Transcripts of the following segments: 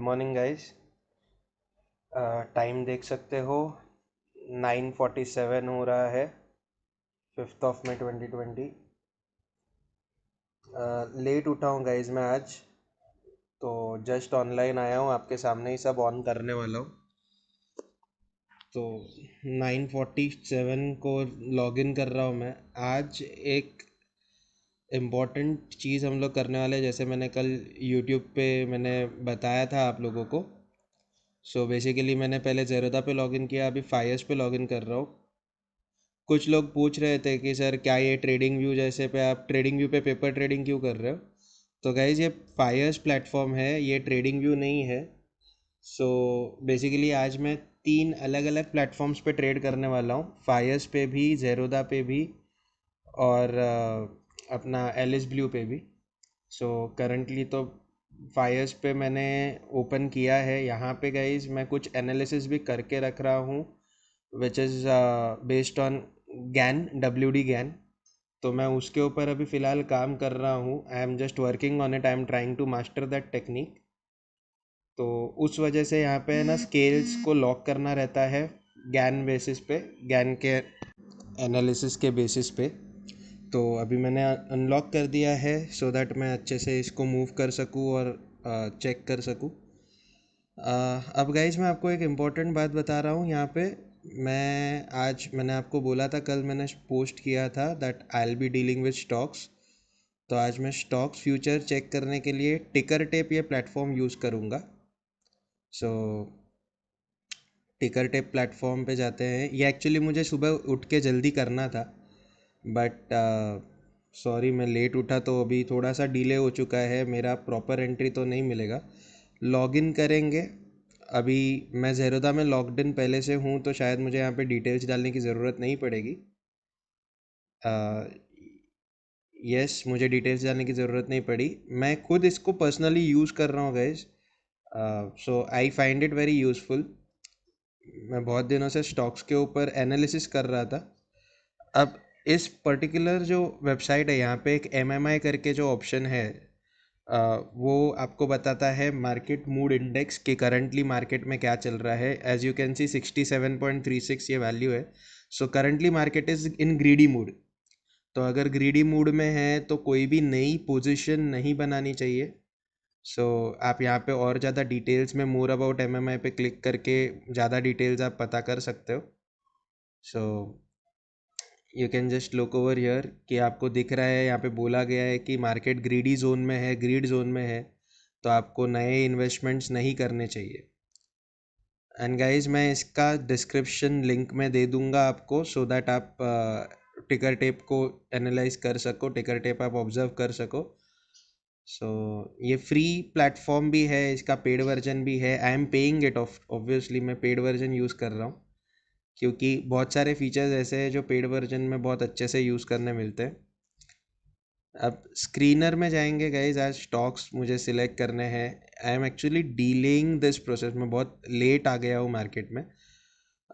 Morning guys. Time देख सकते हो, 9:47 हो रहा है, 5 मई 2020। लेट उठा हूँ गाइस मैं आज, तो जस्ट ऑनलाइन आया हूँ, आपके सामने ही सब ऑन करने वाला हूँ। तो 9:47 को लॉगिन कर रहा हूँ मैं। आज एक इम्पॉर्टेंट चीज़ हम लोग करने वाले हैं, जैसे मैंने कल यूट्यूब पे मैंने बताया था आप लोगों को। सो बेसिकली मैंने पहले ज़ेरोदा पे लॉगिन किया, अभी फायर्स पे लॉगिन कर रहा हूँ। कुछ लोग पूछ रहे थे कि सर क्या ये ट्रेडिंग व्यू जैसे पे आप ट्रेडिंग व्यू पे पेपर ट्रेडिंग क्यों कर रहे हो। तो गाइज ये फायर्स प्लेटफॉर्म है, ये ट्रेडिंग व्यू नहीं है। सो बेसिकली आज मैं 3 अलग अलग प्लेटफॉर्म्स पे ट्रेड करने वाला हूँ, फायर्स पे भी, ज़ेरोदा पे भी, और अपना एलिस ब्लू पे भी। सो करंटली तो फायर्स पे मैंने ओपन किया है। यहाँ पे गाइज मैं कुछ एनालिसिस भी करके रख रहा हूँ, which is based on Gann, WD Gann. तो मैं उसके ऊपर अभी फ़िलहाल काम कर रहा हूँ। I am just working on it, I am trying to master that technique. तो उस वजह से यहाँ पे ना स्केल्स को लॉक करना रहता है गैन बेसिस पे, गैन के एनालिसिस के बेसिस पे। तो अभी मैंने अनलॉक कर दिया है सो दैट मैं अच्छे से इसको मूव कर सकूँ और चेक कर सकूँ। अब गाइज मैं आपको एक इम्पॉर्टेंट बात बता रहा हूँ यहाँ पे। मैंने आपको बोला था, कल मैंने पोस्ट किया था that I will be dealing with stocks. तो आज मैं स्टॉक्स फ्यूचर चेक करने के लिए टिकर टेप ये प्लेटफॉर्म यूज़ करूँगा। सो टिकर टेप प्लेटफॉर्म पे जाते हैं। ये एक्चुअली मुझे सुबह उठ के जल्दी करना था, बट सॉरी मैं लेट उठा, तो अभी थोड़ा सा डिले हो चुका है, मेरा प्रॉपर एंट्री तो नहीं मिलेगा। लॉगिन करेंगे। अभी मैं ज़ेरोदा में लॉग्ड इन पहले से हूँ, तो शायद मुझे यहाँ पे डिटेल्स डालने की ज़रूरत नहीं पड़ेगी। यस, मुझे डिटेल्स डालने की ज़रूरत नहीं पड़ी। मैं खुद इसको पर्सनली यूज़ कर रहा हूँ guys. So I find it very useful. मैं बहुत दिनों से स्टॉक्स के ऊपर एनालिसिस कर रहा था। अब इस पर्टिकुलर जो वेबसाइट है, यहाँ पे एक MMI करके जो ऑप्शन है, वो आपको बताता है मार्केट मूड इंडेक्स कि करंटली मार्केट में क्या चल रहा है। एज यू कैन सी 67.36 ये वैल्यू है। So currently market is in greedy mood. तो अगर ग्रीडी मूड में है तो कोई भी नई पोजीशन नहीं बनानी चाहिए। सो आप यहाँ पे और ज़्यादा डिटेल्स में मोर अबाउट MMI पे क्लिक करके ज़्यादा डिटेल्स आप पता कर सकते हो। So you can just look over here कि आपको दिख रहा है, यहाँ पे बोला गया है कि मार्केट ग्रीडी जोन में है, ग्रीड जोन में है, तो आपको नए इन्वेस्टमेंट्स नहीं करने चाहिए। एंड गाइज मैं इसका डिस्क्रिप्शन लिंक में दे दूंगा आपको, सो दैट आप टिकर टेप को एनालाइज कर सको, टिकर टेप आप ऑब्जर्व कर सको। सो ये फ्री प्लेटफॉर्म भी है, इसका पेड वर्जन भी है। I am paying it of, obviously मैं पेड वर्जन यूज़ कर रहा हूँ, क्योंकि बहुत सारे फीचर्स ऐसे हैं जो पेड वर्जन में बहुत अच्छे से यूज़ करने मिलते हैं। अब स्क्रीनर में जाएंगे गाइज, आज स्टॉक्स मुझे सिलेक्ट करने हैं। I am actually delaying this process, मैं बहुत लेट आ गया हूँ मार्केट में।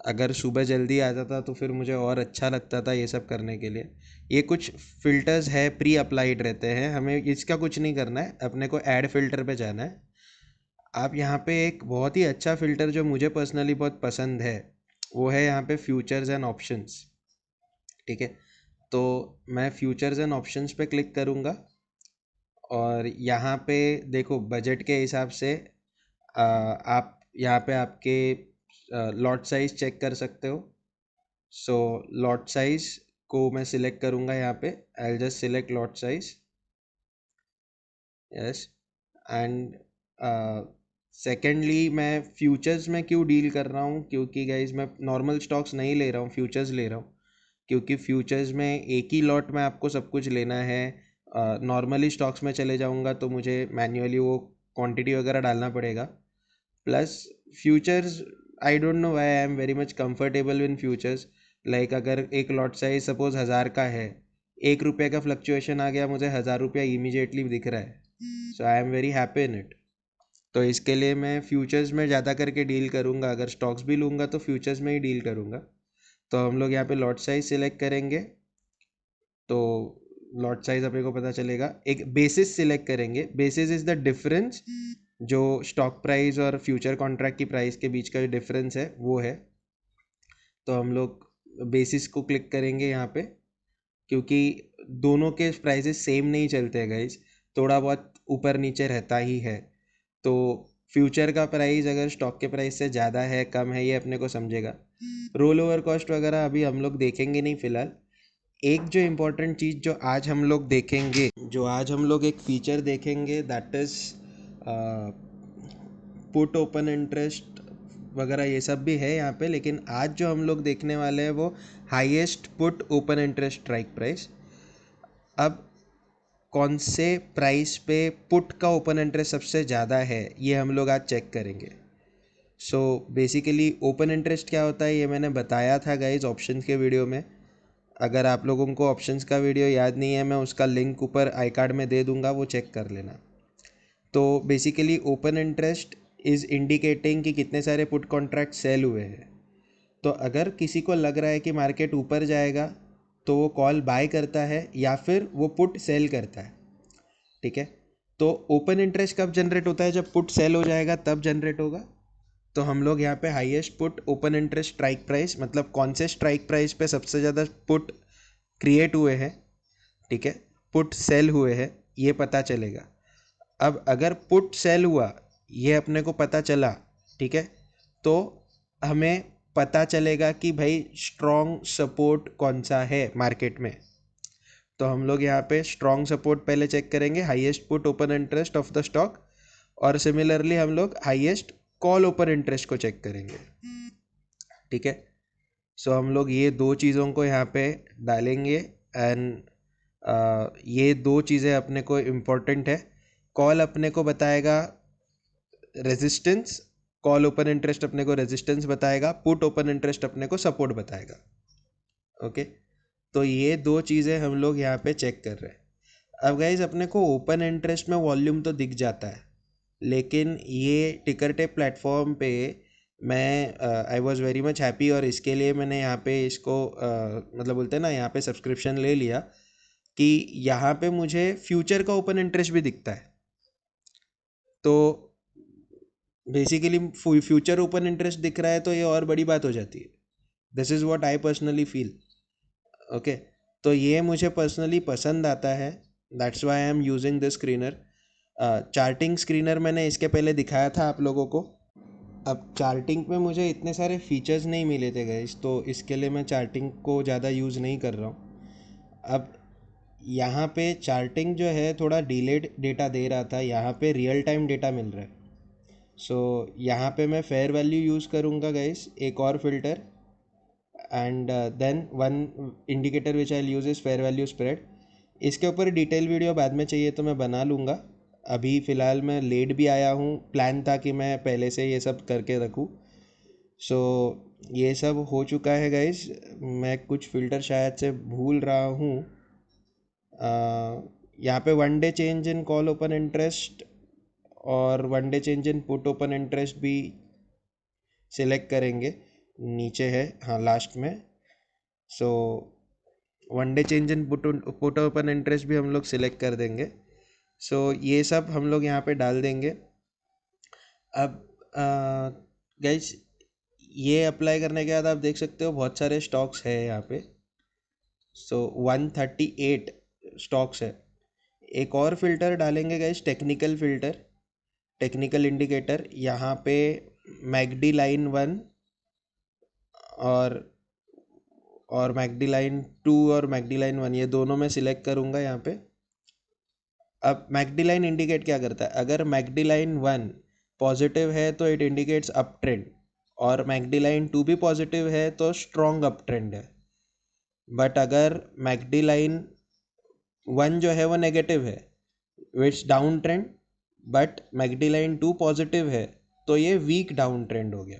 अगर सुबह जल्दी आ जाता तो फिर मुझे और अच्छा लगता था ये सब करने के लिए। ये कुछ फ़िल्टर्स है, प्री अप्लाइड रहते हैं, हमें इसका कुछ नहीं करना है, अपने को ऐड फ़िल्टर पे जाना है। आप यहाँ पे एक बहुत ही अच्छा फ़िल्टर जो मुझे पर्सनली बहुत पसंद है, वो है यहाँ पे फ्यूचर्स एंड ऑप्शंस। ठीक है, तो मैं फ्यूचर्स एंड ऑप्शंस पे क्लिक करूँगा, और यहाँ पे देखो बजट के हिसाब से आप यहाँ पे आपके लॉट साइज़ चेक कर सकते हो। सो लॉट साइज़ को मैं सिलेक्ट करूँगा यहाँ पे, आई will just select lot size. Yes. And secondly मैं फ्यूचर्स में क्यों डील कर रहा हूँ, क्योंकि गाइज मैं नॉर्मल स्टॉक्स नहीं ले रहा हूँ, फ्यूचर्स ले रहा हूँ। क्योंकि फ्यूचर्स में एक ही लॉट में आपको सब कुछ लेना है। नॉर्मली स्टॉक्स में चले जाऊँगा तो मुझे मैन्युअली वो क्वांटिटी वगैरह डालना पड़ेगा। Plus futures, I don't know why I am very much comfortable in futures. Like अगर एक लॉट साइज सपोज 1000 का है, 1 रुपये का फ्लक्चुएशन आ गया, मुझे 1000 रुपया इमीजिएटली दिख रहा है। So I am very happy in it. तो इसके लिए मैं फ्यूचर्स में ज़्यादा करके डील करूँगा। अगर स्टॉक्स भी लूँगा तो फ्यूचर्स में ही डील करूँगा। तो हम लोग यहाँ पे लॉट साइज सिलेक्ट करेंगे, तो लॉट साइज अपने को पता चलेगा। एक बेसिस सिलेक्ट करेंगे, बेसिस इज द डिफरेंस जो स्टॉक प्राइस और फ्यूचर कॉन्ट्रैक्ट की प्राइस के बीच का जो डिफरेंस है वो है। तो हम लोग बेसिस को क्लिक करेंगे यहाँ पे, क्योंकि दोनों के प्राइसेस सेम नहीं चलते हैं गाइज, थोड़ा बहुत ऊपर नीचे रहता ही है। तो फ्यूचर का प्राइस अगर स्टॉक के प्राइस से ज़्यादा है कम है ये अपने को समझेगा। रोल ओवर कॉस्ट वगैरह अभी हम लोग देखेंगे नहीं फ़िलहाल। एक जो इम्पोर्टेंट चीज़ जो आज हम लोग देखेंगे, जो आज हम लोग एक फीचर देखेंगे, that is put open interest वगैरह, ये सब भी है यहाँ पे। लेकिन आज जो हम लोग देखने वाले हैं वो highest put open interest strike price. अब कौन से प्राइस पे पुट का ओपन इंटरेस्ट सबसे ज़्यादा है ये हम लोग आज चेक करेंगे। सो बेसिकली ओपन इंटरेस्ट क्या होता है ये मैंने बताया था गाइज ऑप्शंस के वीडियो में। अगर आप लोगों को ऑप्शंस का वीडियो याद नहीं है, मैं उसका लिंक ऊपर आई कार्ड में दे दूंगा, वो चेक कर लेना। तो basically open interest is indicating कि कितने सारे पुट कॉन्ट्रैक्ट सेल हुए हैं। तो अगर किसी को लग रहा है कि मार्केट ऊपर जाएगा तो वो कॉल बाय करता है या फिर वो पुट सेल करता है। ठीक है, तो ओपन इंटरेस्ट कब जनरेट होता है? जब पुट सेल हो जाएगा तब जनरेट होगा। तो हम लोग यहाँ पे highest put open interest strike price, मतलब कौन से स्ट्राइक प्राइस पे सबसे ज़्यादा पुट क्रिएट हुए हैं, ठीक है, पुट सेल हुए हैं, ये पता चलेगा। अब अगर पुट सेल हुआ ये अपने को पता चला, ठीक है, तो हमें पता चलेगा कि भाई स्ट्रॉन्ग सपोर्ट कौन सा है मार्केट में। तो हम लोग यहाँ पे स्ट्रॉन्ग सपोर्ट पहले चेक करेंगे, highest put open interest of the stock, और सिमिलरली हम लोग हाईएस्ट कॉल ओपन इंटरेस्ट को चेक करेंगे। ठीक है, सो हम लोग ये दो चीज़ों को यहाँ पे डालेंगे एंड ये दो चीज़ें अपने को इम्पोर्टेंट है। कॉल अपने को बताएगा रेजिस्टेंस, कॉल ओपन इंटरेस्ट अपने को रेजिस्टेंस बताएगा, पुट ओपन इंटरेस्ट अपने को सपोर्ट बताएगा। ओके, तो ये दो चीज़ें हम लोग यहाँ पे चेक कर रहे हैं। अब गाइज अपने को ओपन इंटरेस्ट में वॉल्यूम तो दिख जाता है, लेकिन ये टिकर टेप प्लेटफॉर्म पे मैं I was very much happy, और इसके लिए मैंने यहाँ पे इसको मतलब बोलते हैं ना, यहाँ पे सब्सक्रिप्शन ले लिया कि यहाँ पे मुझे फ्यूचर का ओपन इंटरेस्ट भी दिखता है। तो बेसिकली फ्यूचर ओपन इंटरेस्ट दिख रहा है तो ये और बड़ी बात हो जाती है। This is what I personally feel. Okay, तो ये मुझे पर्सनली पसंद आता है, that's why I am using this screener. Charting screener मैंने इसके पहले दिखाया था आप लोगों को। अब चार्टिंग में मुझे इतने सारे फीचर्स नहीं मिले थे गाइस, तो इसके लिए मैं चार्टिंग को ज़्यादा यूज़ नहीं कर रहा हूँ। अब यहाँ पे चार्टिंग जो है थोड़ा डिलेड डेटा दे रहा था, यहाँ पे रियल टाइम डेटा मिल रहा है। सो यहाँ पे मैं फेयर वैल्यू यूज़ करूँगा गाइस, एक और filter, and then one indicator which I use is fair value spread. इसके ऊपर डिटेल वीडियो बाद में चाहिए तो मैं बना लूँगा। अभी फ़िलहाल मैं लेट भी आया हूँ, प्लान था कि मैं पहले से ये सब करके रखूँ। सो ये सब हो चुका है गाइस। मैं कुछ फ़िल्टर शायद से भूल रहा हूँ। यहाँ पे one day change in call open interest और one day change in put open interest भी सिलेक्ट करेंगे, नीचे है हाँ लास्ट में। So one day change in put open interest भी हम लोग सिलेक्ट कर देंगे। सो ये सब हम लोग यहाँ पे डाल देंगे। अब गाइस ये अप्लाई करने के बाद आप देख सकते हो बहुत सारे स्टॉक्स है यहाँ पे। सो 138 स्टॉक्स है। एक और फिल्टर डालेंगे guys, technical filter, technical indicator. यहाँ पे मैकडी लाइन 1 और मैकडी लाइन 2 और मैकडी लाइन 1, ये दोनों मैं सिलेक्ट करूँगा यहाँ पे। अब मैकडी लाइन इंडिकेट क्या करता है? अगर मैकडी लाइन 1 पॉजिटिव है तो इट इंडिकेट्स अप ट्रेंड, और मैकडी लाइन 2 भी पॉजिटिव है तो स्ट्रॉन्ग अप ट्रेंड है। बट अगर मैकडी लाइन 1 जो है वो नेगेटिव है, it's down trend, but McD line 2 positive है तो ये वीक डाउन ट्रेंड हो गया।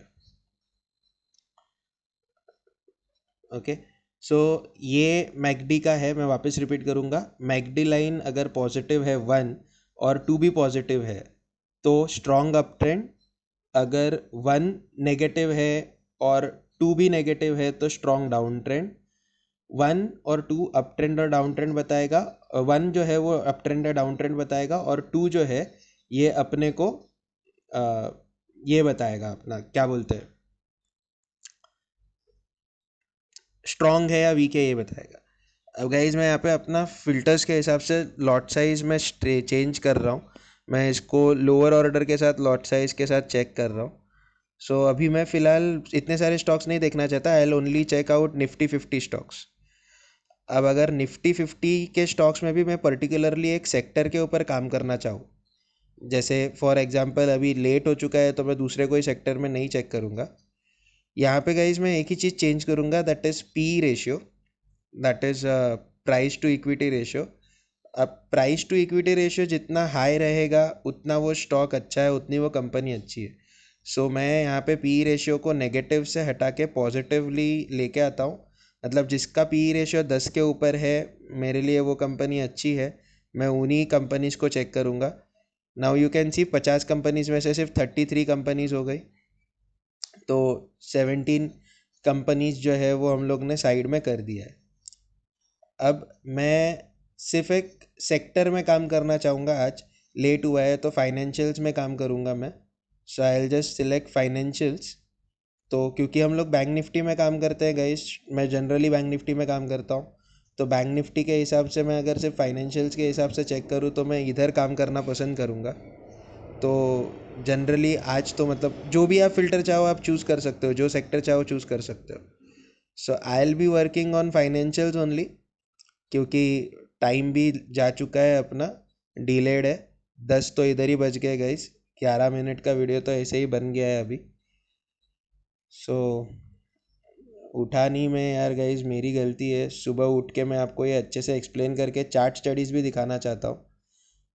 ओके, सो ये मैकडी का है, मैं वापस रिपीट करूँगा। मैकडी लाइन अगर पॉजिटिव है 1 और 2 भी पॉजिटिव है तो स्ट्रॉन्ग अप ट्रेंड, अगर 1 नेगेटिव है और 2 भी नेगेटिव है तो स्ट्रॉन्ग डाउन ट्रेंड। 1 और 2 अप ट्रेंड और डाउन ट्रेंड बताएगा, 1 जो है वो अप ट्रेंड या डाउन ट्रेंड बताएगा, और 2 जो है ये अपने को ये बताएगा अपना क्या बोलते हैं, स्ट्रॉन्ग है या वीक है ये बताएगा। अब गाइज मैं यहाँ पे अपना फिल्टर्स के हिसाब से लॉट साइज में चेंज कर रहा हूँ। मैं इसको लोअर ऑर्डर के साथ लॉट साइज के साथ चेक कर रहा हूँ। सो अभी मैं फ़िलहाल इतने सारे स्टॉक्स नहीं देखना चाहता, I will only check out Nifty 50 stocks. अब अगर निफ्टी 50 के स्टॉक्स में भी मैं पर्टिकुलरली एक सेक्टर के ऊपर काम करना चाहूँ, जैसे फॉर एग्जांपल अभी लेट हो चुका है तो मैं दूसरे कोई सेक्टर में नहीं चेक करूँगा। यहाँ पे गाइज मैं एक ही चीज़ चेंज करूँगा, that is P ratio, that is price to equity ratio. अब प्राइस टू इक्विटी रेशियो जितना हाई रहेगा उतना वो स्टॉक अच्छा है, उतनी वो कंपनी अच्छी है। सो मैं यहाँ पे पी रेशियो को नेगेटिव से हटा के पॉजिटिवली लेके आता हूँ। मतलब जिसका पी रेशियो 10 के ऊपर है, मेरे लिए वो कंपनी अच्छी है, मैं उन्हीं कंपनीज को चेक करूँगा। Now you can see 50 companies में से सिर्फ 33 कंपनीज हो गई, तो 17 कंपनीज जो है वो हम लोग ने साइड में कर दिया है। अब मैं सिर्फ एक सेक्टर में काम करना चाहूँगा आज, लेट हुआ है तो फाइनेंशियल्स में काम करूँगा मैं। So I will just select financials. तो क्योंकि हम लोग बैंक निफ्टी में काम करते हैं गाइस, मैं जनरली बैंक निफ्टी में काम करता हूँ, तो बैंक निफ्टी के हिसाब से मैं अगर सिर्फ फाइनेंशियल्स के हिसाब से चेक करूँ तो मैं इधर काम करना पसंद करूँगा। तो जनरली आज तो मतलब जो भी आप फ़िल्टर चाहो आप चूज़ कर सकते हो, जो सेक्टर चाहो चूज़ कर सकते हो। So I will be working on financials only, क्योंकि टाइम भी जा चुका है अपना, डिलेड है। 10 तो इधर ही बज गए गाइस, 11 मिनट का वीडियो तो ऐसे ही बन गया है अभी। सो उठा नहीं मैं यार गाइस, मेरी गलती है। सुबह उठ के मैं आपको ये अच्छे से एक्सप्लेन करके चार्ट स्टडीज़ भी दिखाना चाहता हूँ।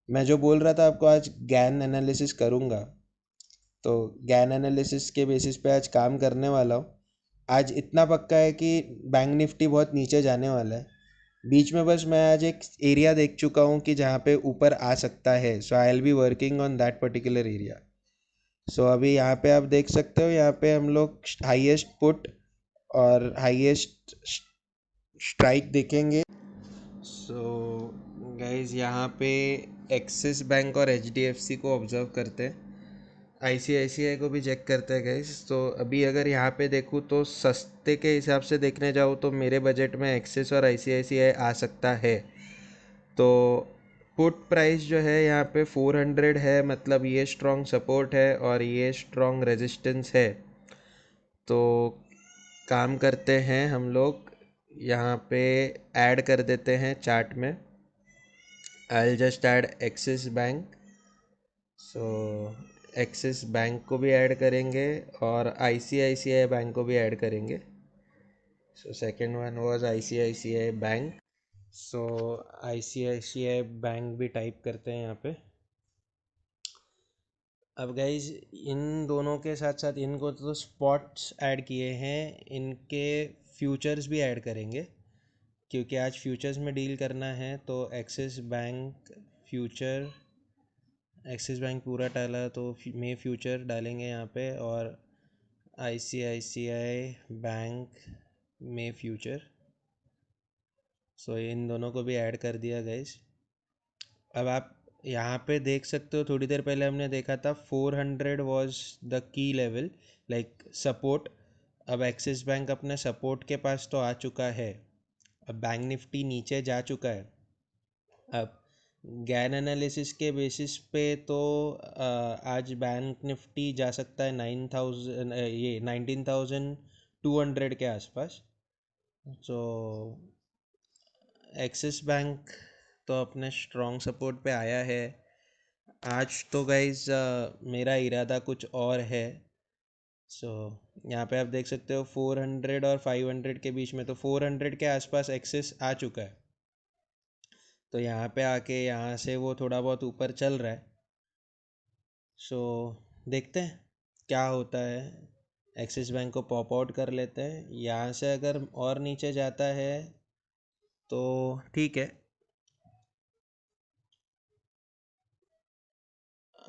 मैं जो बोल रहा था आपको, आज गैन एनालिसिस करूँगा, तो गैन एनालिसिस के बेसिस पे आज काम करने वाला हूँ। आज इतना पक्का है कि बैंक निफ्टी बहुत नीचे जाने वाला है। बीच में बस मैं आज एक एरिया देख चुका हूँ कि जहाँ पे ऊपर आ सकता है, so I will be working on that particular area. So अभी यहाँ पे आप देख सकते हो, यहाँ पे हम लोग हाईएस्ट पुट और हाईएस्ट स्ट्राइक देखेंगे। सो गाइज यहाँ पे एक्सिस बैंक और एचडीएफसी को ऑब्जर्व करते हैं, आईसीआईसीआई को भी चेक करते हैं गाइस। तो अभी अगर यहाँ पे देखूँ तो सस्ते के हिसाब से देखने जाऊँ तो मेरे बजट में एक्सिस और आईसीआईसीआई आ सकता है। तो पुट प्राइस जो है यहाँ पे 400 है, मतलब ये स्ट्रॉन्ग सपोर्ट है और ये स्ट्रॉन्ग रेजिस्टेंस है। तो काम करते हैं हम लोग, यहाँ पे ऐड कर देते हैं चार्ट में। आई will just add axis bank. So Axis bank को भी ऐड करेंगे और आईसीआईसीआई बैंक को भी ऐड करेंगे। So second one was ICICI bank. So ICICI bank भी टाइप करते हैं यहाँ पे। अब गाइज इन दोनों के साथ साथ इनको तो स्पॉट्स ऐड किए हैं, इनके फ्यूचर्स भी ऐड करेंगे, क्योंकि आज फ्यूचर्स में डील करना है। तो axis bank future, axis bank पूरा डाला तो में फ्यूचर डालेंगे यहाँ पे, और आईसीआईसीआई बैंक में फ्यूचर। सो इन दोनों को भी ऐड कर दिया गाइज। अब आप यहाँ पे देख सकते हो, थोड़ी देर पहले हमने देखा था 400 was the key level, like support. अब एक्सिस बैंक अपने सपोर्ट के पास तो आ चुका है, अब बैंक निफ्टी नीचे जा चुका है। अब गैन एनालिसिस के बेसिस पे तो आज बैंक निफ्टी जा सकता है 9000, ये 19,200 के आसपास। तो एक्सिस बैंक तो अपने स्ट्रॉन्ग सपोर्ट पे आया है। आज तो गाइज मेरा इरादा कुछ और है। सो यहाँ पे आप देख सकते हो 400 और 500 के बीच में, तो 400 के आसपास एक्सेस आ चुका है। तो यहाँ पे आके यहाँ से वो थोड़ा बहुत ऊपर चल रहा है। सो देखते हैं क्या होता है। एक्सिस बैंक को पॉप आउट कर लेते हैं, यहाँ से अगर और नीचे जाता है तो ठीक है।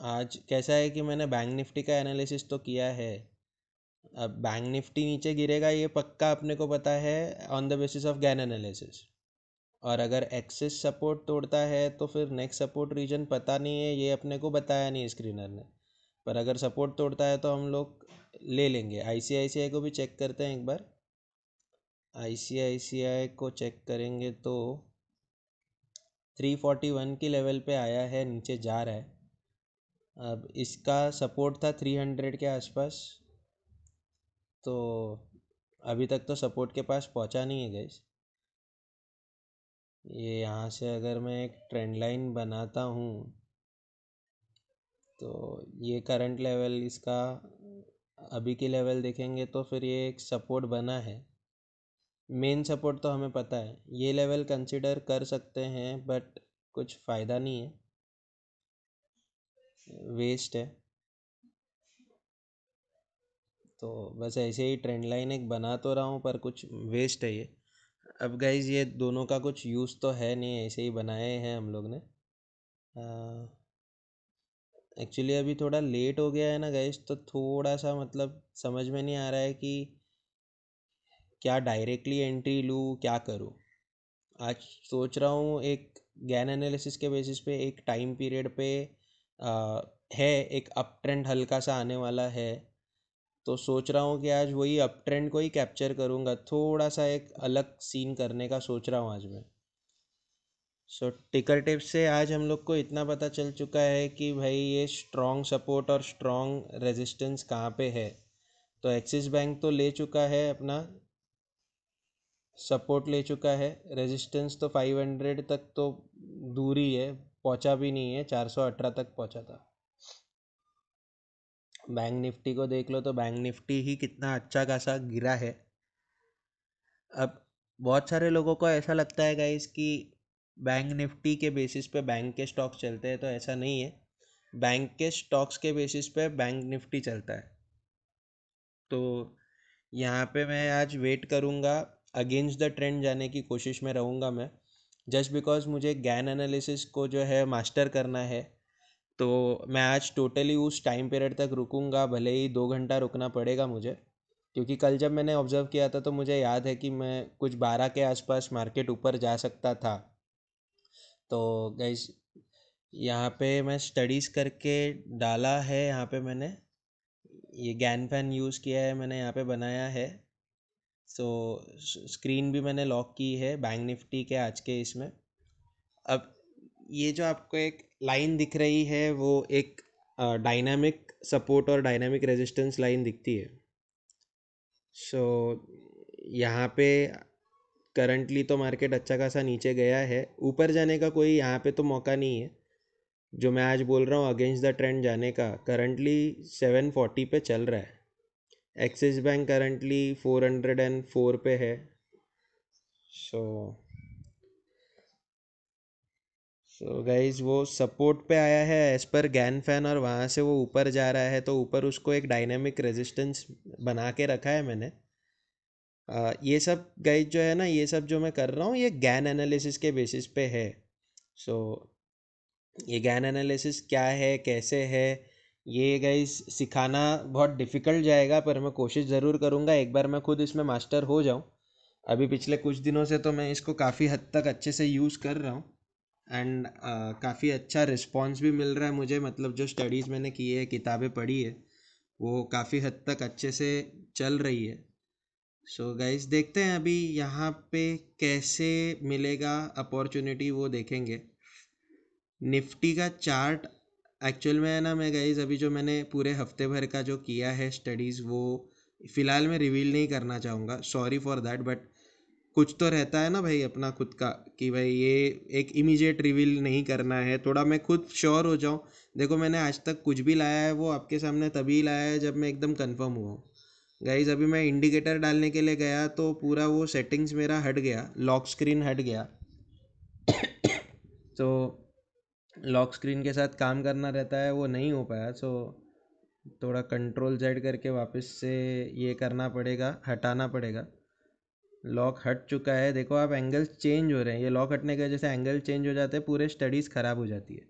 आज कैसा है कि मैंने बैंक निफ्टी का एनालिसिस तो किया है। अब बैंक निफ्टी नीचे गिरेगा ये पक्का अपने को पता है, on the basis of Gann analysis. और अगर एक्सिस सपोर्ट तोड़ता है तो फिर नेक्स्ट सपोर्ट रीजन पता नहीं है, ये अपने को बताया नहीं स्क्रीनर ने। पर अगर सपोर्ट तोड़ता है तो हम लोग ले लेंगे। आईसीआईसीआई को भी चेक करते हैं एक बार। आईसीआईसीआई को चेक करेंगे तो 341 की लेवल पे आया है, नीचे जा रहा है। अब इसका सपोर्ट था 300 के आसपास, तो अभी तक तो सपोर्ट के पास पहुंचा नहीं है गाइस। ये यहाँ से अगर मैं एक ट्रेंड लाइन बनाता हूँ तो ये करंट लेवल इसका अभी की लेवल देखेंगे तो फिर ये एक सपोर्ट बना है। मेन सपोर्ट तो हमें पता है, ये लेवल कंसिडर कर सकते हैं, बट कुछ फ़ायदा नहीं है, वेस्ट है। तो बस ऐसे ही ट्रेंड लाइन एक बना तो रहा हूँ पर कुछ वेस्ट है ये। अब गाइज ये दोनों का कुछ यूज़ तो है नहीं, ऐसे ही बनाए हैं हम लोग ने। एक्चुअली अभी थोड़ा लेट हो गया है ना गाइज, तो थोड़ा सा मतलब समझ में नहीं आ रहा है कि क्या डायरेक्टली एंट्री लूँ, क्या करूँ। आज सोच रहा हूँ एक गैन एनालिसिस के बेसिस पे एक टाइम पीरियड पे आ, है एक अप ट्रेंड हल्का सा आने वाला है, तो सोच रहा हूँ कि आज वही अप ट्रेंड को ही कैप्चर करूँगा, थोड़ा सा एक अलग सीन करने का सोच रहा हूँ आज मैं। सो टिकर टिप्स से आज हम लोग को इतना पता चल चुका है कि भाई ये स्ट्रॉन्ग सपोर्ट और स्ट्रॉन्ग रेजिस्टेंस कहाँ पे है। तो एक्सिस बैंक तो ले चुका है अपना सपोर्ट, ले चुका है। रेजिस्टेंस तो 500 तक तो दूर ही है, पहुंचा भी नहीं है, 418 तक पहुंचा था। बैंक निफ्टी को देख लो तो बैंक निफ्टी ही कितना अच्छा खासा गिरा है। अब बहुत सारे लोगों को ऐसा लगता है गाइस कि बैंक निफ्टी के बेसिस पे बैंक के स्टॉक्स चलते हैं, तो ऐसा नहीं है। बैंक के स्टॉक्स के बेसिस पे बैंक निफ्टी चलता है। तो यहाँ पे मैं आज वेट करूँगा, अगेंस्ट द ट्रेंड जाने की कोशिश में रहूँगा मैं, जस्ट बिकॉज मुझे गैन एनालिसिस को जो है मास्टर करना है। तो मैं आज टोटली उस टाइम पीरियड तक रुकूंगा, भले ही 2 घंटा रुकना पड़ेगा मुझे, क्योंकि कल जब मैंने ऑब्ज़र्व किया था तो मुझे याद है कि मैं कुछ 12 के आसपास मार्केट ऊपर जा सकता था। तो गाइस यहाँ पे मैं स्टडीज़ करके डाला है, यहाँ पे मैंने ये गैन फैन यूज़ किया है, मैंने यहाँ पे बनाया है। सो स्क्रीन भी मैंने लॉक की है बैंक निफ्टी के आज के इसमें। अब ये जो आपको एक लाइन दिख रही है वो एक डायनामिक सपोर्ट और डायनामिक रेजिस्टेंस लाइन दिखती है। सो यहाँ पे करंटली तो मार्केट अच्छा खासा नीचे गया है, ऊपर जाने का कोई यहाँ पे तो मौका नहीं है। जो मैं आज बोल रहा हूँ अगेंस्ट द ट्रेंड जाने का, करंटली 740 पे चल रहा है। एक्सिस बैंक करंटली 404 पे है। सो गाइज वो सपोर्ट पे आया है एज पर गैन फैन, और वहाँ से वो ऊपर जा रहा है, तो ऊपर उसको एक डायनेमिक रेजिस्टेंस बना के रखा है मैंने। ये सब गाइज जो है ना, ये सब जो मैं कर रहा हूँ ये गैन एनालिसिस के बेसिस पे है। सो ये गैन एनालिसिस क्या है, कैसे है, ये गाइज सिखाना बहुत डिफ़िकल्ट जाएगा, पर मैं कोशिश ज़रूर करूँगा एक बार मैं खुद इसमें मास्टर हो जाऊँ। अभी पिछले कुछ दिनों से तो मैं इसको काफ़ी हद तक अच्छे से यूज़ कर रहा हूँ, एंड काफ़ी अच्छा रिस्पॉन्स भी मिल रहा है मुझे। मतलब जो स्टडीज़ मैंने की है, किताबें पढ़ी है, वो काफ़ी हद तक अच्छे से चल रही है। सो गाइस देखते हैं अभी यहाँ पे कैसे मिलेगा अपॉर्चुनिटी, वो देखेंगे। निफ्टी का चार्ट एक्चुअल में है ना, मैं गाइस अभी जो मैंने पूरे हफ्ते भर का जो किया है स्टडीज़, वो फ़िलहाल मैं रिवील नहीं करना चाहूँगा, सॉरी फॉर दैट। बट कुछ तो रहता है ना भाई अपना खुद का, कि भाई ये एक इमीडिएट रिवील नहीं करना है, थोड़ा मैं खुद श्योर हो जाऊँ। देखो मैंने आज तक कुछ भी लाया है वो आपके सामने तभी लाया है जब मैं एकदम कंफर्म हुआ हूँ। गाइज अभी मैं इंडिकेटर डालने के लिए गया तो पूरा वो सेटिंग्स मेरा हट गया, लॉक स्क्रीन हट गया। तो लॉक स्क्रीन के साथ काम करना रहता है, वो नहीं हो पाया। सो थोड़ा कंट्रोल जेड करके वापस से ये करना पड़ेगा, हटाना पड़ेगा। लॉक हट चुका है, देखो आप एंगल्स चेंज हो रहे हैं, ये लॉक हटने की वजह से एंगल चेंज हो जाते हैं, पूरे स्टडीज़ ख़राब हो जाती है।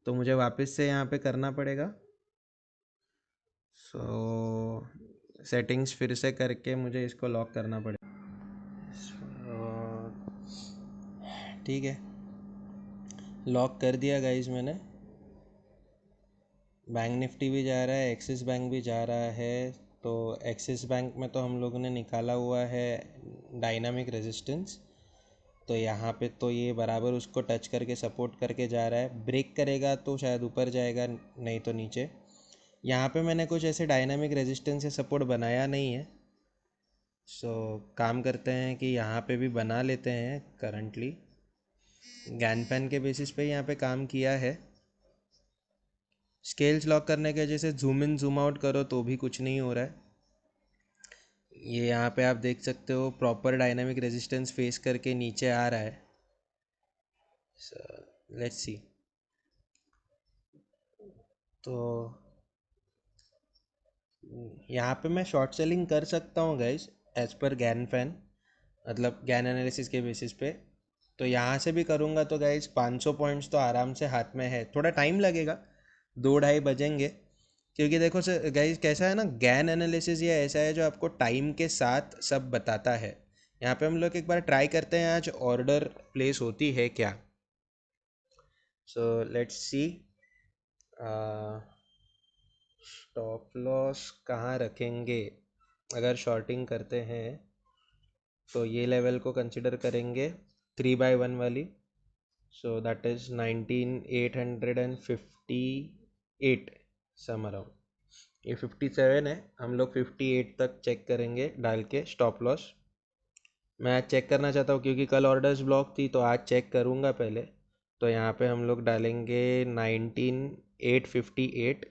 तो मुझे वापस से यहाँ पे करना पड़ेगा। सो सेटिंग्स फिर से करके मुझे इसको लॉक करना पड़ेगा। ठीक है, लॉक कर दिया गाइज मैंने। बैंक निफ्टी भी जा रहा है, एक्सिस बैंक भी जा रहा है। तो एक्सिस बैंक में तो हम लोगों ने निकाला हुआ है डायनामिक रेजिस्टेंस। तो यहाँ पे तो ये बराबर उसको टच करके सपोर्ट करके जा रहा है, ब्रेक करेगा तो शायद ऊपर जाएगा, नहीं तो नीचे। यहाँ पे मैंने कुछ ऐसे डायनामिक रेजिस्टेंस या सपोर्ट बनाया नहीं है। सो काम करते हैं कि यहाँ पे भी बना लेते हैं। करंटली गैन पैन के बेसिस पे यहाँ पे काम किया है। स्केल्स लॉक करने के वजह से जूम इन जूम आउट करो तो भी कुछ नहीं हो रहा है। ये यहाँ पे आप देख सकते हो प्रॉपर डायनामिक रेजिस्टेंस फेस करके नीचे आ रहा है। Let's see. तो यहाँ पे मैं शॉर्ट सेलिंग कर सकता हूँ guys, as per Gann fan, मतलब गैन एनालिसिस के बेसिस पे। तो यहाँ से भी करूँगा तो गाइज 500 पॉइंट्स तो आराम से हाथ में है। थोड़ा टाइम लगेगा, 2 ढाई बजेंगे, क्योंकि देखो सर गाइज कैसा है ना, गैन एनालिसिस ये ऐसा है जो आपको टाइम के साथ सब बताता है। यहाँ पे हम लोग एक बार ट्राई करते हैं आज ऑर्डर प्लेस होती है क्या। So let's see. Stop loss कहाँ रखेंगे अगर शॉर्टिंग करते हैं, तो ये लेवल को कंसिडर करेंगे 3/1 वाली। So that is 19,858 some around. ये 57 है, हम लोग 58 तक चेक करेंगे डाल के स्टॉप लॉस। मैं आज चेक करना चाहता हूँ क्योंकि कल ऑर्डर्स ब्लॉक थी, तो आज चेक करूँगा पहले। तो यहाँ पे हम लोग डालेंगे 19,858।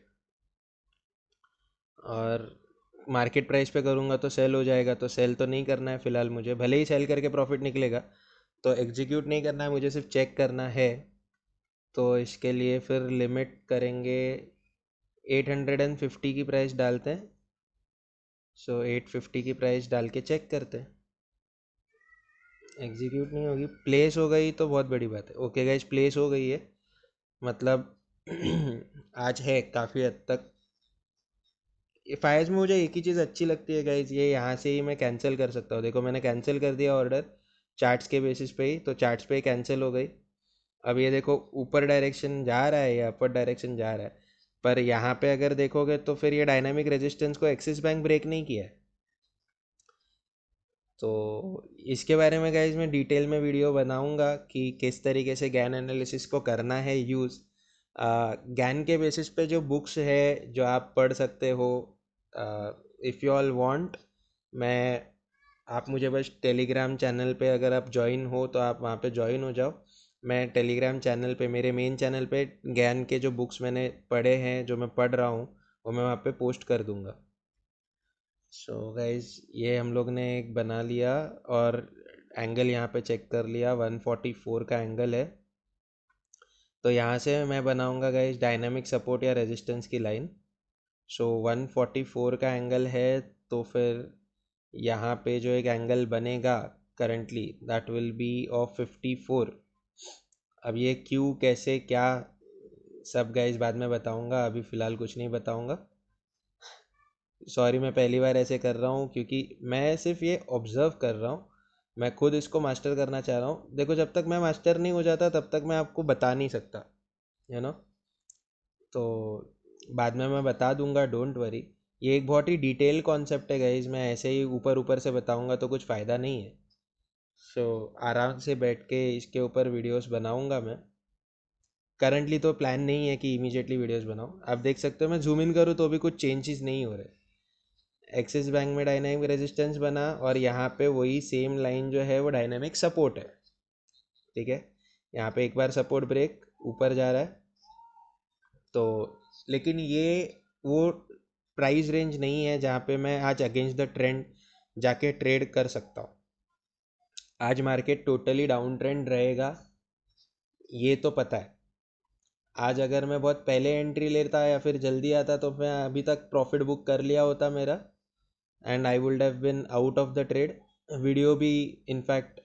और मार्केट प्राइस पे करूँगा तो सेल हो जाएगा, तो सेल तो नहीं करना है फ़िलहाल मुझे, भले ही सेल करके प्रॉफिट निकलेगा। तो एग्जीक्यूट नहीं करना है मुझे, सिर्फ चेक करना है। तो इसके लिए फिर लिमिट करेंगे 850 की प्राइस डालते हैं। सो 850 की प्राइस डाल के चेक करते हैं। एग्जीक्यूट नहीं होगी, प्लेस हो गई तो बहुत बड़ी बात है। ओके गाइज, प्लेस हो गई है, मतलब आज है काफ़ी हद तक। फाइज में मुझे एक ही चीज़ अच्छी लगती है गाइज, ये यहाँ से ही मैं कैंसिल कर सकता हूँ। देखो मैंने कैंसिल कर दिया ऑर्डर चार्ट्स के बेसिस पे ही, तो चार्ट्स पे ही कैंसिल हो गई। अब ये देखो ऊपर डायरेक्शन जा रहा है या अपर डायरेक्शन जा रहा है, पर यहाँ पे अगर देखोगे तो फिर ये डायनामिक रेजिस्टेंस को एक्सिस बैंक ब्रेक नहीं किया है। तो इसके बारे में गाइज मैं डिटेल में वीडियो बनाऊंगा कि किस तरीके से गैन एनालिसिस को करना है यूज़। गैन के बेसिस पे जो बुक्स है जो आप पढ़ सकते हो, इफ़ यू ऑल वांट, मैं आप मुझे बस टेलीग्राम चैनल पे अगर आप ज्वाइन हो तो आप वहाँ पे ज्वाइन हो जाओ। मैं टेलीग्राम चैनल पे, मेरे मेन चैनल पे ज्ञान के जो बुक्स मैंने पढ़े हैं, जो मैं पढ़ रहा हूँ, वो मैं वहाँ पे पोस्ट कर दूँगा। सो गाइज ये हम लोग ने एक बना लिया, और एंगल यहाँ पे चेक कर लिया, 144 का एंगल है। तो यहाँ से मैं बनाऊँगा गाइज डायनामिक सपोर्ट या रेजिस्टेंस की लाइन। सो 144 का एंगल है, तो फिर यहाँ पे जो एक एंगल बनेगा currently, that will be of 54। अब ये क्यों कैसे क्या सब गाइज बाद में बताऊँगा, अभी फ़िलहाल कुछ नहीं बताऊँगा। सॉरी, मैं पहली बार ऐसे कर रहा हूँ क्योंकि मैं सिर्फ ये ऑब्ज़र्व कर रहा हूँ, मैं खुद इसको मास्टर करना चाह रहा हूँ। देखो जब तक मैं मास्टर नहीं हो जाता तब तक मैं आपको बता नहीं सकता, यू नो। तो बाद में मैं बता दूंगा, डोंट वरी। ये एक बहुत ही डिटेल कॉन्सेप्ट है गाइज, मैं ऐसे ही ऊपर ऊपर से बताऊंगा तो कुछ फ़ायदा नहीं है। सो आराम से बैठ के इसके ऊपर वीडियोस बनाऊंगा मैं। करंटली तो प्लान नहीं है कि इमीडिएटली वीडियोस बनाऊं। आप देख सकते हो मैं जूम इन करूँ तो भी कुछ चेंजेस नहीं हो रहे। एक्सिस बैंक में डायनामिक रेजिस्टेंस बना, और यहाँ पे वही सेम लाइन जो है वो डायनामिक सपोर्ट है। ठीक है, यहाँ पे एक बार सपोर्ट ब्रेक ऊपर जा रहा है। तो लेकिन ये वो प्राइस रेंज नहीं है जहाँ पे मैं आज अगेंस्ट द ट्रेंड जाके ट्रेड कर सकता हूँ। आज मार्केट टोटली डाउन ट्रेंड रहेगा, ये तो पता है। आज अगर मैं बहुत पहले एंट्री लेता या फिर जल्दी आता तो मैं अभी तक प्रॉफिट बुक कर लिया होता मेरा, and I would have been out of the trade, video भी इनफैक्ट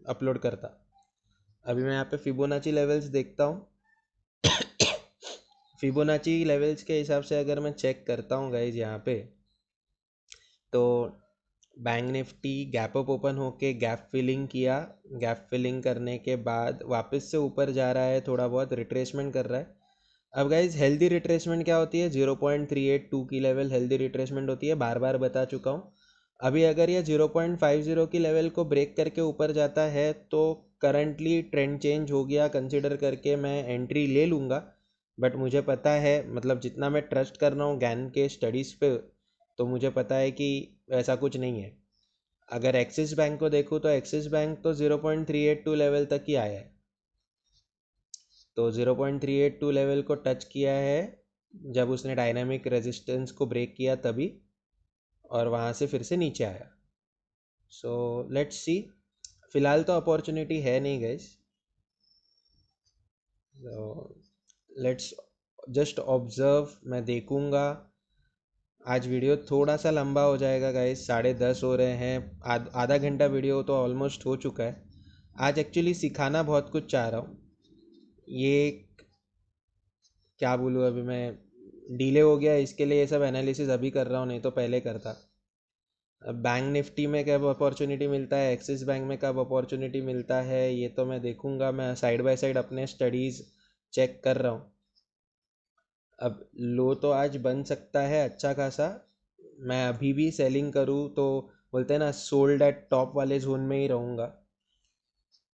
अपलोड करता। अभी मैं यहाँ पे फिबोनाची लेवल्स देखता हूँ। फिबोनाची लेवल्स के हिसाब से अगर मैं चेक करता हूँ गाइज यहाँ पे, तो bank Nifty gap up open होके गैप फिलिंग किया, गैप फिलिंग करने के बाद वापस से ऊपर जा रहा है, थोड़ा बहुत रिट्रेसमेंट कर रहा है। अब गाइज हेल्दी रिट्रेसमेंट क्या होती है, 0.382 की लेवल हेल्दी रिट्रेसमेंट होती है, बार बार बता चुका हूँ। अभी अगर ये 0.50 की लेवल को ब्रेक करके ऊपर जाता है तो करंटली ट्रेंड चेंज हो गया कंसिडर करके मैं एंट्री ले लूँगा। बट मुझे पता है, मतलब जितना मैं ट्रस्ट कर रहा हूँ ज्ञान के स्टडीज़ पे, तो मुझे पता है कि ऐसा कुछ नहीं है। अगर एक्सिस बैंक को देखूँ तो एक्सिस बैंक तो 0.382 लेवल तक ही आया है। तो 0.382 लेवल को टच किया है जब उसने डायनामिक रेजिस्टेंस को ब्रेक किया तभी, और वहाँ से फिर से नीचे आया। सो लेट्स सी, फिलहाल तो अपॉर्चुनिटी है नहीं गाइस, लेट्स जस्ट ऑब्जर्व। मैं देखूँगा। आज वीडियो थोड़ा सा लंबा हो जाएगा गाइस, 10:30 हो रहे हैं, आधा घंटा वीडियो तो ऑलमोस्ट हो चुका है। आज एक्चुअली सिखाना बहुत कुछ चाह रहा हूँ। ये क्या बोलूँ, अभी मैं डिले हो गया इसके लिए ये सब एनालिसिस अभी कर रहा हूँ, नहीं तो पहले करता। अब बैंक निफ्टी में कब अपॉर्चुनिटी मिलता है, एक्सिस बैंक में कब अपॉर्चुनिटी मिलता है, ये तो मैं देखूँगा। मैं साइड बाय साइड अपने स्टडीज़ चेक कर रहा हूँ। अब लो तो आज बन सकता है अच्छा खासा। मैं अभी भी सेलिंग करूँ तो बोलते हैं ना, सोल्ड एट टॉप वाले जोन में ही रहूँगा।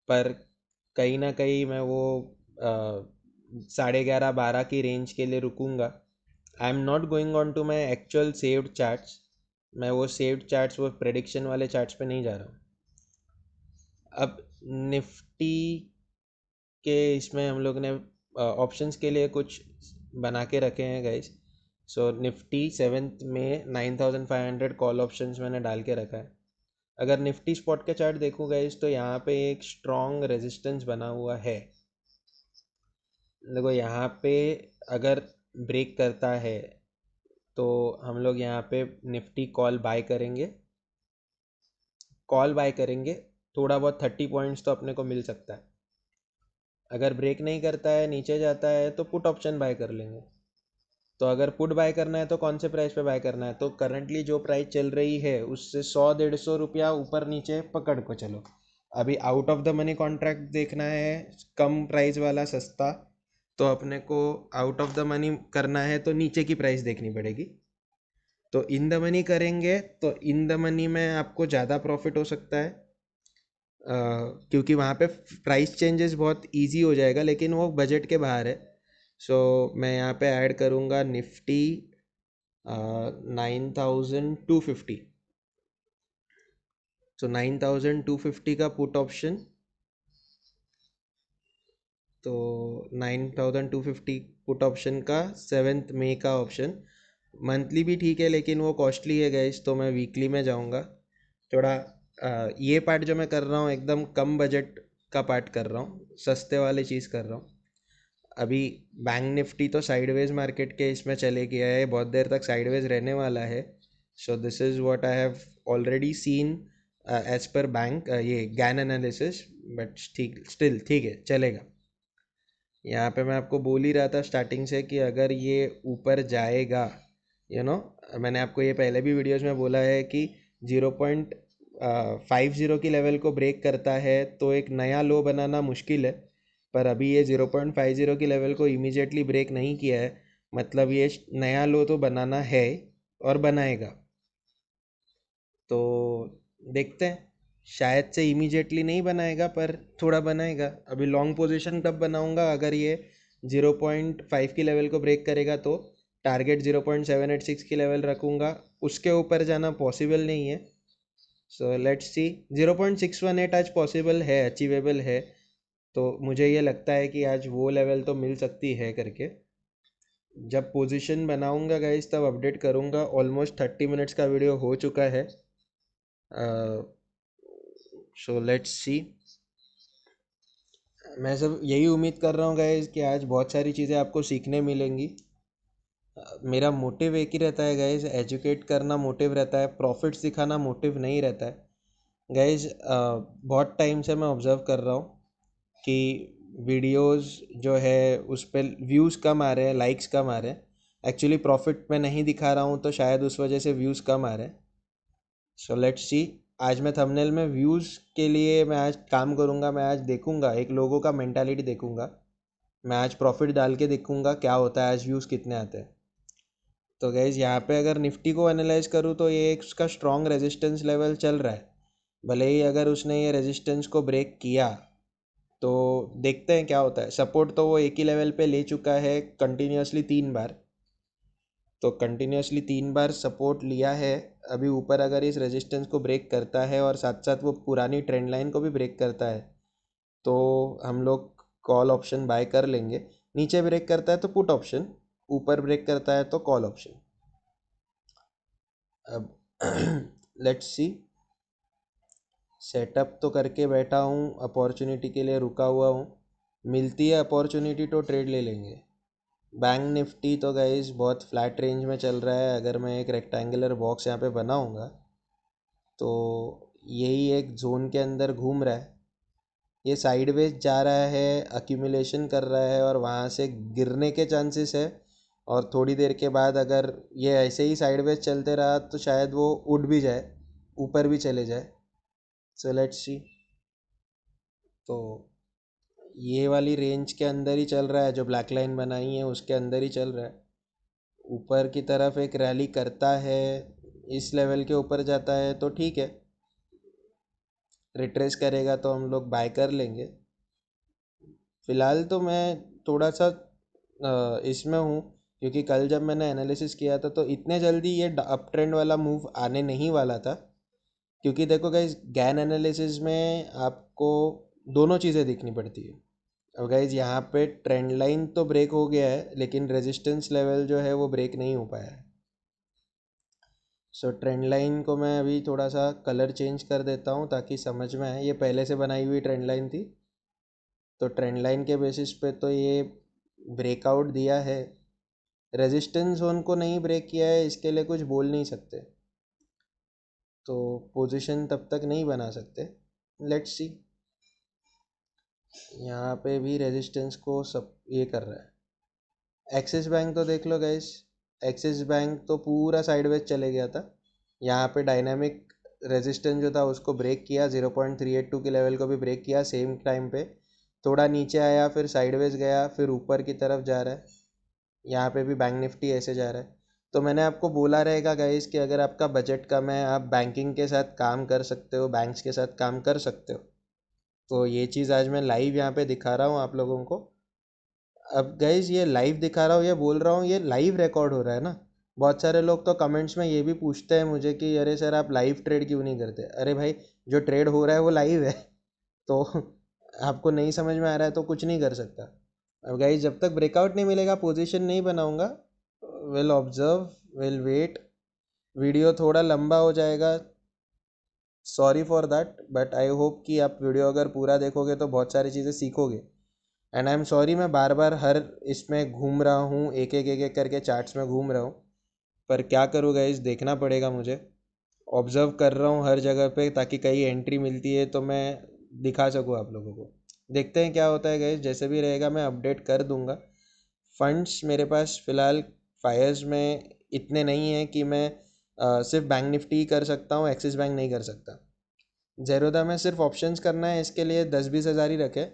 पर कहीं ना कहीं मैं वो 11:30 12 की रेंज के लिए रुकूंगा। I am not going on to my actual saved charts. मैं वो सेव्ड चार्ट्स, वो प्रेडिक्शन वाले चार्ट्स पे नहीं जा रहा हूँ। अब निफ्टी के इसमें हम लोग ने ऑप्शंस के लिए कुछ बना के रखे हैं गाइस। सो निफ्टी 7th में 9,500 कॉल ऑप्शंस मैंने डाल के रखा है। अगर निफ्टी स्पॉट के चार्ट देखूँ गाइस तो यहाँ पे एक स्ट्रॉन्ग रेजिस्टेंस बना हुआ है। देखो यहाँ पे अगर ब्रेक करता है तो हम लोग यहाँ पे निफ्टी कॉल बाय करेंगे, थोड़ा बहुत 30 पॉइंट्स तो अपने को मिल सकता है। अगर ब्रेक नहीं करता है, नीचे जाता है, तो पुट ऑप्शन बाय कर लेंगे। तो अगर पुट बाय करना है तो कौन से प्राइस पे बाय करना है, तो करंटली जो प्राइस चल रही है उससे 100 150 रुपया ऊपर नीचे पकड़ को चलो। अभी out of the money contract देखना है, कम प्राइस वाला सस्ता, तो अपने को आउट ऑफ द मनी करना है तो नीचे की प्राइस देखनी पड़ेगी। तो इन द मनी करेंगे तो इन द मनी में आपको ज़्यादा प्रॉफिट हो सकता है, क्योंकि वहाँ पे प्राइस चेंजेस बहुत इजी हो जाएगा, लेकिन वो बजट के बाहर है। सो मैं यहाँ पे ऐड करूँगा निफ्टी 9,250। सो 9,250 का पुट ऑप्शन, तो 9,250 पुट ऑप्शन का 7th मई का ऑप्शन। मंथली भी ठीक है लेकिन वो कॉस्टली है गैस, तो मैं वीकली में जाऊँगा। थोड़ा ये पार्ट जो मैं कर रहा हूँ एकदम कम बजट का पार्ट कर रहा हूँ, सस्ते वाली चीज़ कर रहा हूँ। अभी बैंक निफ्टी तो साइडवेज मार्केट के इसमें चले गया है, बहुत देर तक साइडवेज रहने वाला है। So this is what I have already seen as per bank ये गैन एनालिसिस। बट ठीक, स्टिल ठीक है, चलेगा। यहाँ पे मैं आपको बोल ही रहा था स्टार्टिंग से कि अगर ये ऊपर जाएगा, मैंने आपको ये पहले भी वीडियोस में बोला है कि 0.50 की लेवल को ब्रेक करता है तो एक नया लो बनाना मुश्किल है। पर अभी ये 0.50 की लेवल को इमीडिएटली ब्रेक नहीं किया है, मतलब ये नया लो तो बनाना है और बनाएगा। तो देखते हैं, शायद से इमीडिएटली नहीं बनाएगा पर थोड़ा बनाएगा। अभी लॉन्ग पोजीशन तब बनाऊंगा अगर ये 0.5 की लेवल को ब्रेक करेगा, तो टारगेट 0.786 की लेवल रखूंगा। उसके ऊपर जाना पॉसिबल नहीं है। सो लेट्स सी, 0.618 आज पॉसिबल है, अचीवेबल है। तो मुझे ये लगता है कि आज वो लेवल तो मिल सकती है करके। जब पोजीशन बनाऊंगा गाइस तब अपडेट करूंगा। ऑलमोस्ट 30 मिनट्स का वीडियो हो चुका है। So let's see. मैं सब यही उम्मीद कर रहा हूँ गाइस कि आज बहुत सारी चीज़ें आपको सीखने मिलेंगी। मेरा मोटिव एक ही रहता है गाइस, एजुकेट करना मोटिव रहता है, प्रॉफिट्स दिखाना मोटिव नहीं रहता है गाइस। बहुत टाइम से मैं ऑब्ज़र्व कर रहा हूँ कि वीडियोस जो है उस पर व्यूज़ कम आ रहे हैं, लाइक्स कम आ रहे हैं। एक्चुअली प्रॉफिट मैं नहीं दिखा रहा हूँ तो शायद उस वजह से व्यूज़ कम आ रहे हैं। So let's see. आज मैं थंबनेल में व्यूज़ के लिए मैं आज काम करूँगा। मैं आज देखूँगा, एक लोगों का मेंटालिटी देखूँगा मैं आज प्रॉफिट डाल के देखूंगा क्या होता है, आज व्यूज़ कितने आते हैं। तो गैस यहाँ पे अगर निफ्टी को एनालाइज करूँ तो ये एक उसका स्ट्रॉन्ग रेजिस्टेंस लेवल चल रहा है। भले ही अगर उसने ये रेजिस्टेंस को ब्रेक किया तो देखते हैं क्या होता है। सपोर्ट तो वो एक ही लेवल पे ले चुका है कंटिन्यूसली 3 बार। तो कंटिन्यूसली 3 बार सपोर्ट लिया है। अभी ऊपर अगर इस रेजिस्टेंस को ब्रेक करता है और साथ साथ वो पुरानी ट्रेंड लाइन को भी ब्रेक करता है तो हम लोग कॉल ऑप्शन बाय कर लेंगे। नीचे ब्रेक करता है तो पुट ऑप्शन, ऊपर ब्रेक करता है तो कॉल ऑप्शन। अब लेट्स सी, सेटअप तो करके बैठा हूँ, अपॉर्चुनिटी के लिए रुका हुआ हूँ। मिलती है अपॉर्चुनिटी तो ट्रेड ले लेंगे। बैंक निफ्टी तो गाइस बहुत फ्लैट रेंज में चल रहा है। अगर मैं एक रेक्टेंगुलर बॉक्स यहाँ पे बनाऊँगा तो यही एक जोन के अंदर घूम रहा है। ये साइडवेज जा रहा है, अक्यूमुलेशन कर रहा है और वहाँ से गिरने के चांसेस है। और थोड़ी देर के बाद अगर ये ऐसे ही साइडवेज चलते रहा तो शायद वो उड़ भी जाए, ऊपर भी चले जाए। So let's see. तो ये वाली रेंज के अंदर ही चल रहा है, जो ब्लैक लाइन बनाई है उसके अंदर ही चल रहा है। ऊपर की तरफ एक रैली करता है, इस लेवल के ऊपर जाता है तो ठीक है, रिट्रेस करेगा तो हम लोग बाय कर लेंगे। फ़िलहाल तो मैं थोड़ा सा इसमें हूँ, क्योंकि कल जब मैंने एनालिसिस किया था तो इतने जल्दी ये अप ट्रेंड वाला मूव आने नहीं वाला था। क्योंकि देखो गाइज, गैन एनालिसिस में आपको दोनों चीज़ें देखनी पड़ती है। अब गाइज यहाँ पे ट्रेंड लाइन तो ब्रेक हो गया है लेकिन रेजिस्टेंस लेवल जो है वो ब्रेक नहीं हो पाया है। सो ट्रेंड लाइन को मैं अभी थोड़ा सा कलर चेंज कर देता हूँ ताकि समझ में आए। ये पहले से बनाई हुई ट्रेंड लाइन थी, तो ट्रेंड लाइन के बेसिस पे तो ये ब्रेकआउट दिया है। रेजिस्टेंस जोन को नहीं ब्रेक किया है, इसके लिए कुछ बोल नहीं सकते, तो पोजीशन तब तक नहीं बना सकते। Let's see. यहाँ पे भी रेजिस्टेंस को सब ये कर रहा है। एक्सिस बैंक तो देख लो गाइस, एक्सिस बैंक तो पूरा साइडवेज चले गया था। यहाँ पे डायनामिक रेजिस्टेंस जो था उसको ब्रेक किया, 0.382 के लेवल को भी ब्रेक किया सेम टाइम पे। थोड़ा नीचे आया, फिर साइडवेज गया, फिर ऊपर की तरफ जा रहा है। यहाँ पे भी बैंक निफ्टी ऐसे जा रहा है। तो मैंने आपको बोला रहेगा गाइस कि अगर आपका बजट कम है, आप बैंकिंग के साथ काम कर सकते हो, बैंक्स के साथ काम कर सकते हो। तो ये चीज़ आज मैं लाइव यहाँ पे दिखा रहा हूँ आप लोगों को। अब गाइज ये लाइव दिखा रहा हूँ, ये बोल रहा हूँ, ये लाइव रिकॉर्ड हो रहा है ना। बहुत सारे लोग तो कमेंट्स में ये भी पूछते हैं मुझे कि अरे सर आप लाइव ट्रेड क्यों नहीं करते। अरे भाई, जो ट्रेड हो रहा है वो लाइव है। तो आपको नहीं समझ में आ रहा है तो कुछ नहीं कर सकता। अब गाइज जब तक ब्रेकआउट नहीं मिलेगा पोजीशन नहीं बनाऊंगा। Will observe, will wait. Video थोड़ा लंबा हो जाएगा, sorry for that, but I hope कि आप वीडियो अगर पूरा देखोगे तो बहुत सारी चीज़ें सीखोगे। एंड आई एम सॉरी, मैं बार बार हर इसमें घूम रहा हूँ, एक एक करके चार्ट्स में घूम रहा हूँ। पर क्या करूँ गाइस, देखना पड़ेगा मुझे। ऑब्जर्व कर रहा हूँ हर जगह पे ताकि कहीं एंट्री मिलती है तो मैं दिखा सकूँ आप लोगों को। देखते हैं क्या होता है गाइस, जैसे भी रहेगा मैं अपडेट कर दूंगा। फंड्स मेरे पास फ़िलहाल फायर्स में इतने नहीं हैं कि मैं सिर्फ बैंक निफ्टी ही कर सकता हूँ, एक्सिस बैंक नहीं कर सकता। ज़ेरोदा में सिर्फ ऑप्शंस करना है, इसके लिए 10-20 हज़ार ही रखे।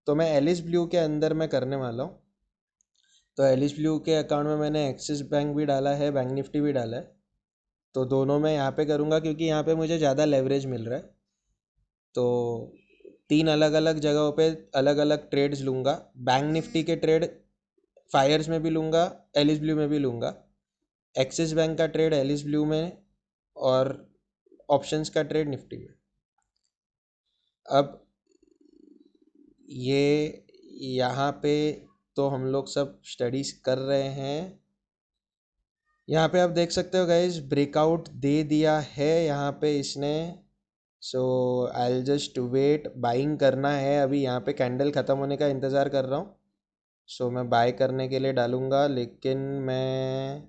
तो मैं एलिस ब्लू के अंदर मैं करने वाला हूँ। तो एलिस ब्लू के अकाउंट में मैंने एक्सिस बैंक भी डाला है, बैंक निफ्टी भी डाला है। तो दोनों मैं यहाँ पे करूँगा क्योंकि यहाँ पे मुझे ज़्यादा लेवरेज मिल रहा है। तो 3 अलग अलग जगहों पे अलग अलग ट्रेड्स लूँगा। बैंक निफ्टी के ट्रेड फायर्स में भी लूँगा, एलिस ब्लू में भी लूँगा। एक्सिस बैंक का ट्रेड एलिस ब्लू में, और ऑप्शंस का ट्रेड निफ्टी में। अब ये यहाँ पे तो हम लोग सब स्टडीज़ कर रहे हैं। यहाँ पे आप देख सकते हो गाइज, ब्रेकआउट दे दिया है यहाँ पे इसने। सो आई जस्ट वेट, बाइंग करना है अभी। यहाँ पे कैंडल ख़त्म होने का इंतज़ार कर रहा हूँ। सो मैं बाय करने के लिए डालूँगा, लेकिन मैं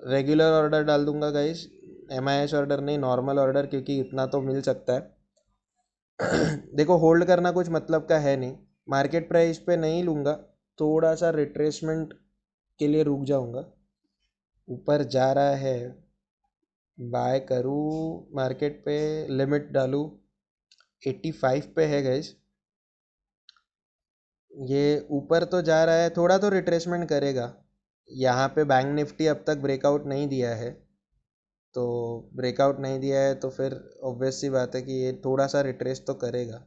रेगुलर ऑर्डर डाल दूँगा गाइज। MIS ऑर्डर नहीं, नॉर्मल ऑर्डर, क्योंकि इतना तो मिल सकता है। देखो, होल्ड करना कुछ मतलब का है नहीं। मार्केट प्राइस पे नहीं लूँगा, थोड़ा सा रिट्रेसमेंट के लिए रुक जाऊँगा। ऊपर जा रहा है, बाय करूँ, मार्केट पे लिमिट डालूँ, 85 पे है गाइस। ये ऊपर तो जा रहा है, थोड़ा तो रिट्रेसमेंट करेगा। यहाँ पे बैंक निफ्टी अब तक ब्रेकआउट नहीं दिया है, तो ब्रेकआउट नहीं दिया है तो फिर ऑब्वियस सी बात है कि ये थोड़ा सा रिट्रेस तो करेगा।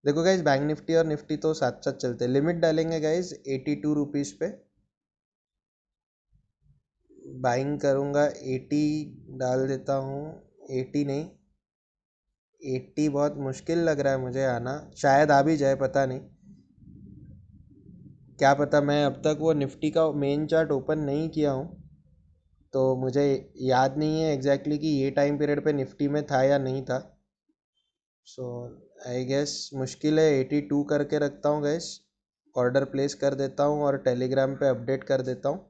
देखो गाइज, बैंक निफ्टी और निफ्टी तो साथ साथ चलते हैं। लिमिट डालेंगे गाइज 82 रुपीज़ पे, बाइंग करूँगा 80, डाल देता हूँ। 80 नहीं, 80 बहुत मुश्किल लग रहा है मुझे आना, शायद आ भी जाए, पता नहीं। क्या पता, मैं अब तक वो निफ्टी का मेन चार्ट ओपन नहीं किया हूँ, तो मुझे याद नहीं है एग्जैक्टली कि ये टाइम पीरियड पे निफ्टी में था या नहीं था। सो आई गेस मुश्किल है। 82 करके रखता हूँ गैस, ऑर्डर प्लेस कर देता हूँ और टेलीग्राम पे अपडेट कर देता हूँ।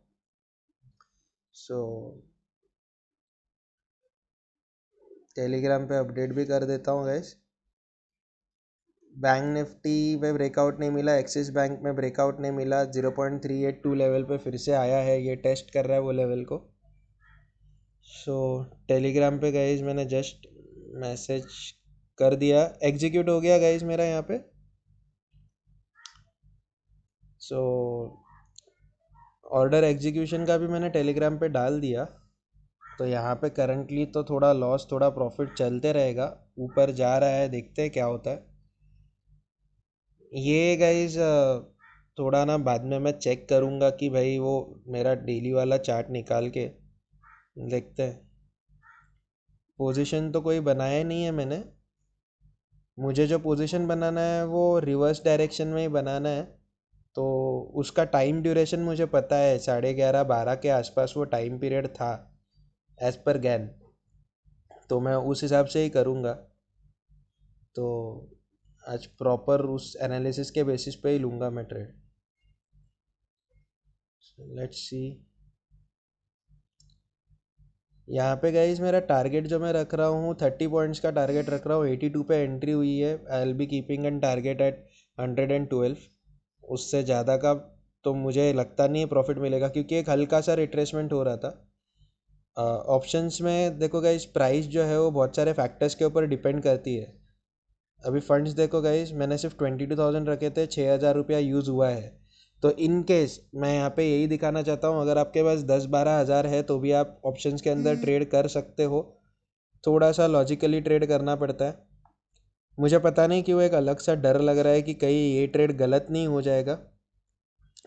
सो टेलीग्राम पे अपडेट भी कर देता हूँ गैस। बैंक निफ्टी में ब्रेकआउट नहीं मिला, एक्सिस बैंक में ब्रेकआउट नहीं मिला, 0.382 लेवल पे फिर से आया है, ये टेस्ट कर रहा है वो लेवल को। सो टेलीग्राम पे गाइज मैंने जस्ट मैसेज कर दिया, एग्जीक्यूट हो गया गाइज मेरा यहाँ पे। सो ऑर्डर एग्जीक्यूशन का भी मैंने टेलीग्राम पे डाल दिया। तो यहाँ पे करंटली तो थोड़ा लॉस थोड़ा प्रॉफिट चलते रहेगा, ऊपर जा रहा है, देखते हैं क्या होता है। ये गाइज थोड़ा ना बाद में मैं चेक करूँगा कि भाई वो मेरा डेली वाला चार्ट निकाल के देखते हैं। पोजीशन तो कोई बनाया नहीं है मैंने, मुझे जो पोजीशन बनाना है वो रिवर्स डायरेक्शन में ही बनाना है। तो उसका टाइम ड्यूरेशन मुझे पता है, 11:30 12 के आसपास वो टाइम पीरियड था एज पर गैन, तो मैं उस हिसाब से ही करूँगा। तो आज प्रॉपर उस एनालिसिस के बेसिस पे ही लूँगा मैं ट्रेड। Let's see. यहाँ पे गाइज मेरा टारगेट जो मैं रख रहा हूँ, 30 पॉइंट्स का टारगेट रख रहा हूँ। 82 पे एंट्री हुई है, I will be keeping an target at 112। उससे ज़्यादा का तो मुझे लगता नहीं है प्रॉफिट मिलेगा, क्योंकि एक हल्का सा रिट्रेसमेंट हो रहा था। ऑप्शंस में देखो गाइज, प्राइस जो है वो बहुत सारे फैक्टर्स के ऊपर डिपेंड करती है। अभी फंड्स देखो गाइज, मैंने सिर्फ 22,000 रखे थे, 6,000 रुपया यूज़ हुआ है। तो इन केस मैं यहाँ पे यही दिखाना चाहता हूँ, अगर आपके पास 10-12 हज़ार है तो भी आप ऑप्शंस के अंदर ट्रेड कर सकते हो। थोड़ा सा लॉजिकली ट्रेड करना पड़ता है। मुझे पता नहीं क्यों एक अलग सा डर लग रहा है कि कहीं ये ट्रेड गलत नहीं हो जाएगा।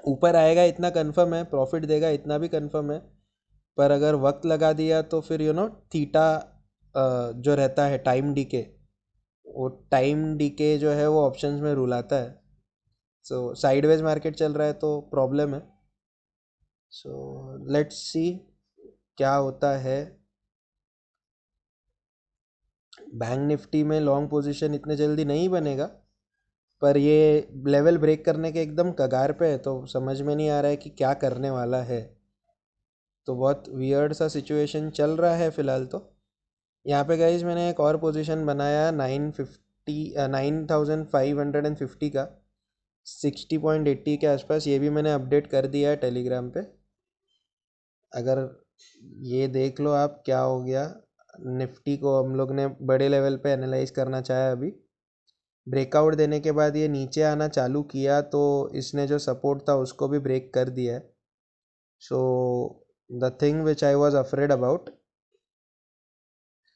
ऊपर आएगा इतना कंफर्म है, प्रॉफिट देगा इतना भी कंफर्म है, पर अगर वक्त लगा दिया तो फिर थीटा जो रहता है टाइम डीके, वो टाइम डीके जो है वो ऑप्शंस में रूल आता है। सो साइडवेज मार्केट चल रहा है तो प्रॉब्लम है। सो लेट्स सी क्या होता है। बैंक निफ्टी में लॉन्ग पोजीशन इतने जल्दी नहीं बनेगा, पर ये लेवल ब्रेक करने के एकदम कगार पे है, तो समझ में नहीं आ रहा है कि क्या करने वाला है। तो बहुत वियर्ड सा सिचुएशन चल रहा है फ़िलहाल तो। यहाँ पे गाइज मैंने एक और पोजीशन बनाया 9,550 का, 60.80 के आसपास, ये भी मैंने अपडेट कर दिया है टेलीग्राम पे। अगर ये देख लो आप क्या हो गया। निफ्टी को हम लोग ने बड़े लेवल पे एनालाइज करना चाहा, अभी ब्रेकआउट देने के बाद ये नीचे आना चालू किया, तो इसने जो सपोर्ट था उसको भी ब्रेक कर दिया है। So the thing which I was afraid about,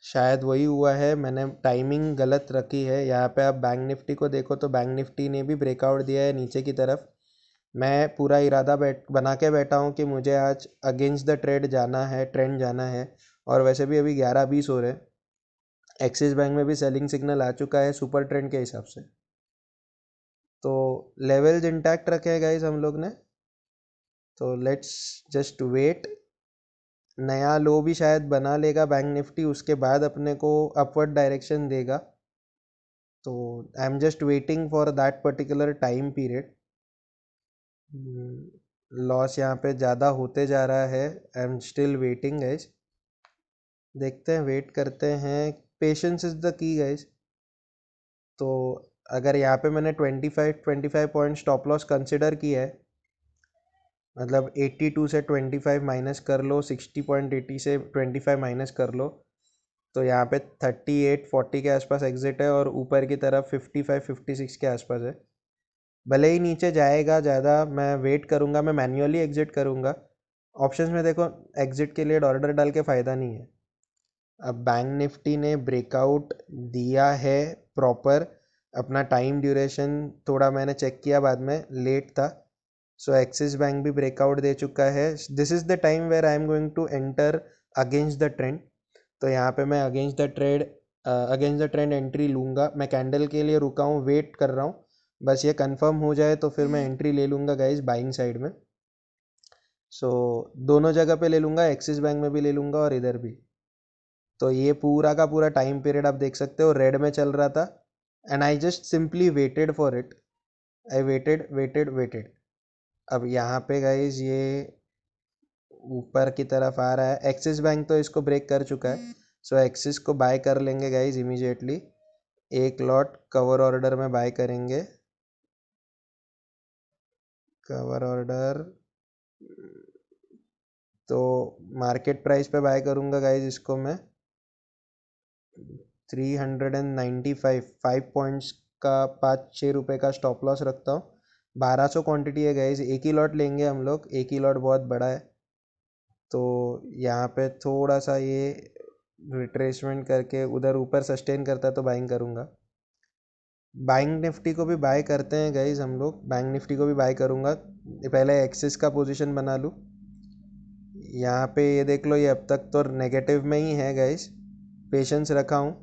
शायद वही हुआ है। मैंने टाइमिंग गलत रखी है। यहाँ पे आप बैंक निफ्टी को देखो तो बैंक निफ्टी ने भी ब्रेकआउट दिया है नीचे की तरफ। मैं पूरा इरादा बना के बैठा हूँ कि मुझे आज अगेंस्ट द ट्रेड जाना है, ट्रेंड जाना है। और वैसे भी अभी 11:20 हो रहे हैं, एक्सिस बैंक में भी सेलिंग सिग्नल आ चुका है सुपर ट्रेंड के हिसाब से। तो लेवल्स इंटैक्ट रखे हैं गाइज हम लोग ने, तो लेट्स जस्ट वेट। नया लो भी शायद बना लेगा बैंक निफ्टी, उसके बाद अपने को अपवर्ड डायरेक्शन देगा। तो आई am just waiting for that particular time period. Loss यहाँ पे ज़्यादा होते जा रहा है, I am still waiting guys. देखते हैं, वेट करते हैं। Patience is the key guys. तो अगर यहाँ पे मैंने 25 पॉइंट स्टॉप लॉस कंसिडर किया है, मतलब 82 से 25 माइनस कर लो, 60.80 से 25 माइनस कर लो, तो यहाँ पे 38-40 के आसपास एग्जिट है, और ऊपर की तरफ 55-56 के आसपास है। भले ही नीचे जाएगा ज़्यादा, मैं वेट करूँगा, मैं मैन्युअली एग्जिट करूँगा। ऑप्शंस में देखो, एग्जिट के लिए ऑर्डर डाल के फ़ायदा नहीं है। अब बैंक निफ्टी ने ब्रेकआउट दिया है प्रॉपर। अपना टाइम ड्यूरेशन थोड़ा मैंने चेक किया बाद में, लेट था। सो एक्सिस बैंक भी ब्रेकआउट दे चुका है। This is the time where I am going to enter against the trend. तो यहाँ पे मैं अगेंस्ट द ट्रेंड एंट्री लूँगा। मैं कैंडल के लिए रुका हूँ, वेट कर रहा हूँ, बस ये कंफर्म हो जाए तो फिर मैं एंट्री ले लूँगा गाइस बाइंग साइड में। सो दोनों जगह पे ले लूँगा, एक्सिस बैंक में भी ले लूँगा और इधर भी। तो ये पूरा का पूरा टाइम पीरियड आप देख सकते हो रेड में चल रहा था, and I just simply waited for it. I waited waited waited. अब यहाँ पे गाइज ये ऊपर की तरफ आ रहा है। एक्सिस बैंक तो इसको ब्रेक कर चुका है, सो एक्सिस को बाय कर लेंगे गाइज इमीडिएटली। एक लॉट कवर ऑर्डर में बाय करेंगे। कवर ऑर्डर तो मार्केट प्राइस पे बाय करूँगा गाइज इसको मैं 395, 5 पॉइंट्स का 5-6 रुपये का स्टॉप लॉस रखता हूँ। 1200 क्वांटिटी है गाइज, एक ही लॉट लेंगे हम लोग, एक ही लॉट बहुत बड़ा है। तो यहाँ पे थोड़ा सा ये रिट्रेसमेंट करके उधर ऊपर सस्टेन करता है तो बाइंग करूँगा। बैंक निफ्टी को भी बाय करते हैं गाइज हम लोग, बैंक निफ्टी को भी बाय करूँगा। पहले एक्सिस का पोजीशन बना लूँ। यहाँ पे ये देख लो, ये अब तक तो नेगेटिव में ही है गाइज, पेशेंस रखा हूँ।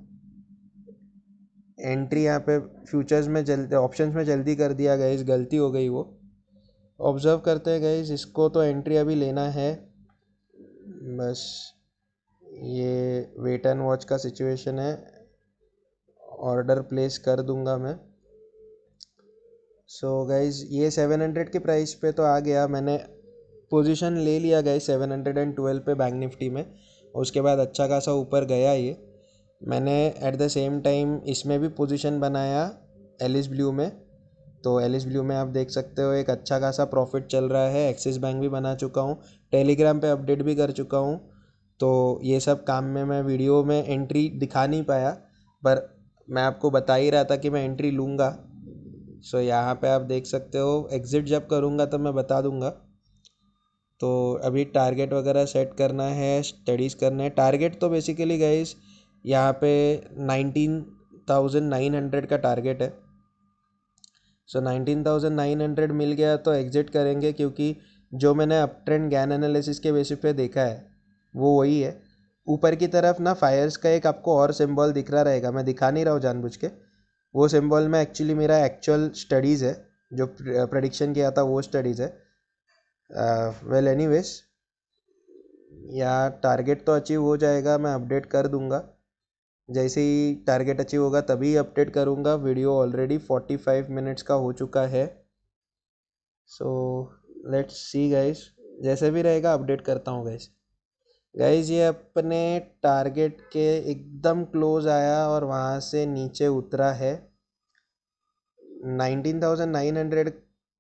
एंट्री यहाँ पे फ्यूचर्स में जल्दी, ऑप्शंस में जल्दी कर दिया गाइज, गलती हो गई वो। ऑब्जर्व करते हैं गाइज, इसको तो एंट्री अभी लेना है। बस ये वेट एंड वॉच का सिचुएशन है। ऑर्डर प्लेस कर दूंगा मैं। सो गाइज ये 700 के प्राइस पे तो आ गया, मैंने पोजीशन ले लिया गाइज 712 पे बैंक निफ्टी में। उसके बाद अच्छा खासा ऊपर गया ये। मैंने एट द सेम टाइम इसमें भी पोजीशन बनाया एलिस ब्लू में। तो एलिस ब्लू में आप देख सकते हो एक अच्छा खासा प्रॉफिट चल रहा है। एक्सिस बैंक भी बना चुका हूँ, टेलीग्राम पे अपडेट भी कर चुका हूँ। तो ये सब काम में मैं वीडियो में एंट्री दिखा नहीं पाया, पर मैं आपको बता ही रहा था कि मैं एंट्री लूँगा। सो यहाँ पे आप देख सकते हो, एग्ज़िट जब करूँगा तो मैं बता दूँगा। तो अभी टारगेट वगैरह सेट करना है, स्टडीज़ करना है। टारगेट तो बेसिकली गाइस यहाँ पे 19,900 का टारगेट है। सो 19,900 मिल गया तो एग्ज़िट करेंगे, क्योंकि जो मैंने अप ट्रेंड गैन एनालिसिस के बेसिस पे देखा है वो वही है। ऊपर की तरफ ना फायर्स का एक आपको और सिंबल दिख रहा रहेगा, मैं दिखा नहीं रहा हूँ जानबूझ के। वो सिंबल में एक्चुअली मेरा एक्चुअल स्टडीज़ है, जो प्रडिक्शन किया था वो स्टडीज़ है। वेल एनीवेज, या टारगेट तो अचीव हो जाएगा, मैं अपडेट कर दूंगा। जैसे ही टारगेट अचीव होगा तभी अपडेट करूंगा। वीडियो ऑलरेडी 45 मिनट्स का हो चुका है। सो लेट्स सी गाइस, जैसे भी रहेगा अपडेट करता हूँ गाइस। गाइस ये अपने टारगेट के एकदम क्लोज आया और वहाँ से नीचे उतरा है। 19,900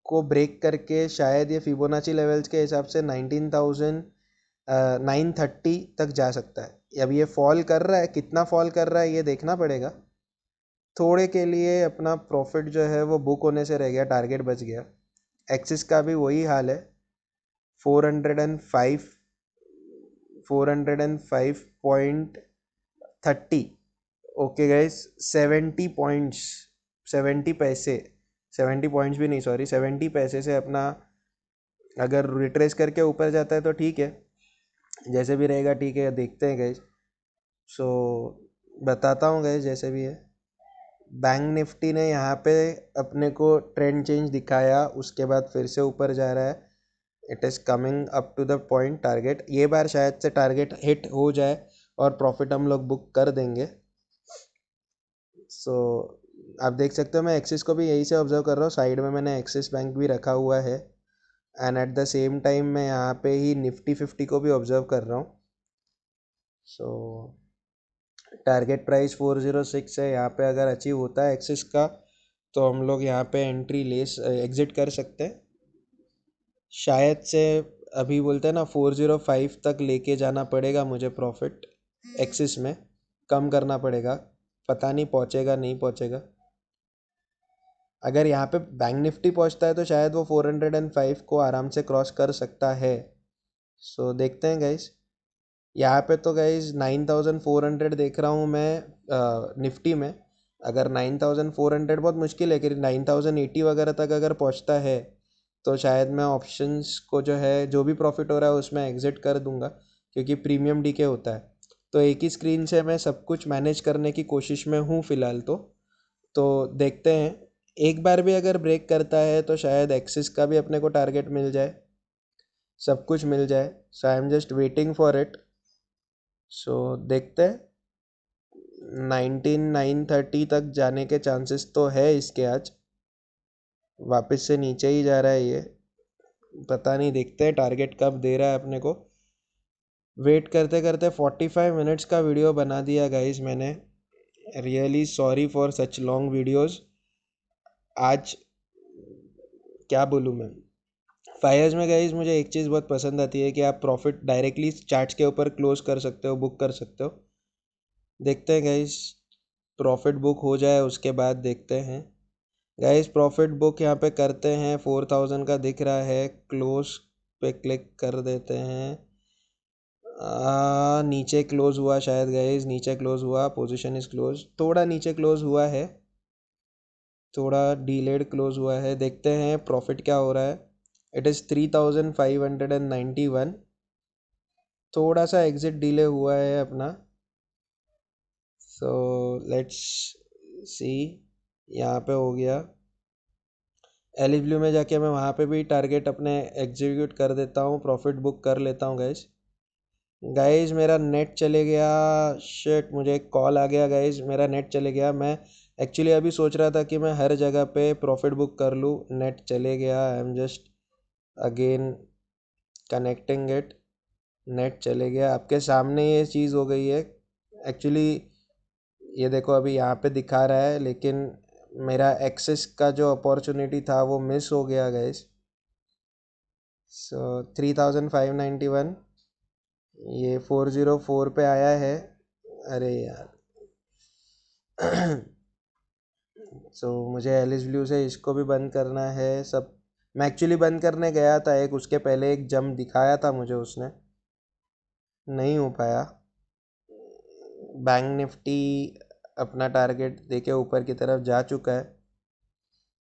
को ब्रेक करके शायद ये फिबोनाची लेवल्स के हिसाब से 19,930 तक जा सकता है। अब ये फॉल कर रहा है, कितना फॉल कर रहा है ये देखना पड़ेगा। थोड़े के लिए अपना प्रॉफिट जो है वो बुक होने से रह गया, टारगेट बच गया। एक्सिस का भी वही हाल है, 405, 405.30। ओके गाइस, 70 पॉइंट्स, 70 पैसे, 70 पॉइंट्स भी नहीं, सॉरी 70 पैसे से अपना अगर रिट्रेस करके ऊपर जाता है तो ठीक है, जैसे भी रहेगा ठीक है, देखते हैं गाइस। सो बताता हूँ गाइस जैसे भी है। बैंक निफ्टी ने यहाँ पे अपने को ट्रेंड चेंज दिखाया, उसके बाद फिर से ऊपर जा रहा है। It is coming up to the point target. ये बार शायद से टारगेट हिट हो जाए और प्रॉफिट हम लोग बुक कर देंगे। सो आप देख सकते हो मैं एक्सिस को भी यही से ऑब्जर्व कर रहा हूँ, साइड में मैंने एक्सिस बैंक भी रखा हुआ है। And at the same time मैं यहाँ पे ही निफ्टी 50 को भी ऑब्जर्व कर रहा हूँ। सो टारगेट प्राइस 406 है, यहाँ पे अगर अचीव होता है एक्सिस का तो हम लोग यहाँ पे एंट्री ले एग्ज़िट कर सकते हैं शायद से। अभी बोलते हैं ना 405 तक लेके जाना पड़ेगा मुझे प्रॉफिट, एक्सिस में कम करना पड़ेगा। पता नहीं पहुँचेगा नहीं पहुँचेगा। अगर यहाँ पे बैंक निफ्टी पहुँचता है तो शायद वो 405 को आराम से क्रॉस कर सकता है। सो देखते हैं गाइस। यहाँ पे तो गाइस 9400 देख रहा हूँ मैं निफ्टी में। अगर 9400 बहुत मुश्किल है कि 9080 वगैरह तक अगर पहुँचता है तो शायद मैं ऑप्शंस को जो है जो भी प्रॉफिट हो रहा है उसमें एग्जिट कर दूंगा, क्योंकि प्रीमियम डीके होता है। तो एक ही स्क्रीन से मैं सब कुछ मैनेज करने की कोशिश में हूँ फ़िलहाल तो देखते हैं। एक बार भी अगर ब्रेक करता है तो शायद एक्सिस का भी अपने को टारगेट मिल जाए, सब कुछ मिल जाए। So I am just waiting for it. So देखते हैं। 19930 तक जाने के चांसेस तो है इसके आज। वापस से नीचे ही जा रहा है ये, पता नहीं, देखते हैं टारगेट कब दे रहा है अपने को। वेट करते करते 45 मिनट्स का वीडियो बना दिया गाइस मैंने। Really sorry for such long videos. आज क्या बोलूँ मैं। फायर्स में गाइस मुझे एक चीज़ बहुत पसंद आती है कि आप प्रॉफिट डायरेक्टली चार्ट्स के ऊपर क्लोज कर सकते हो, बुक कर सकते हो। देखते हैं गाइस, प्रॉफिट बुक हो जाए उसके बाद देखते हैं। गाइस प्रॉफिट बुक यहाँ पे करते हैं, 4000 का दिख रहा है, क्लोज पे क्लिक कर देते हैं। नीचे क्लोज हुआ शायद गाइस, नीचे क्लोज हुआ, पोजीशन इज क्लोज, थोड़ा नीचे क्लोज हुआ है, थोड़ा डीलेड क्लोज हुआ है। देखते हैं प्रॉफिट क्या हो रहा है। It is 3591। थोड़ा सा एग्जिट डिले हुआ है अपना। सो लेट्स सी, यहाँ पे हो गया। एलिस ब्लू में जाके मैं वहाँ पे भी टारगेट अपने एग्जीक्यूट कर देता हूँ, प्रॉफिट बुक कर लेता हूँ गाइस। गाइस मेरा नेट चले गया, शिट, मुझे एक कॉल आ गया गाइस, मेरा नेट चले गया। मैं एक्चुअली अभी सोच रहा था कि मैं हर जगह पे प्रॉफिट बुक कर लूँ, नेट चले गया। आई am just again connecting it. Net चले गया, आपके सामने ये चीज़ हो गई है एक्चुअली। ये देखो अभी यहाँ पे दिखा रहा है, लेकिन मेरा एक्सेस का जो अपॉर्चुनिटी था वो मिस हो गया गाइस। सो 3591, ये 404 पे आया है। अरे यार। सो मुझे एलिस ब्लू से इसको भी बंद करना है सब। मैं एक्चुअली बंद करने गया था एक, उसके पहले एक जंप दिखाया था मुझे उसने, नहीं हो पाया। बैंक निफ्टी अपना टारगेट देके ऊपर की तरफ जा चुका है।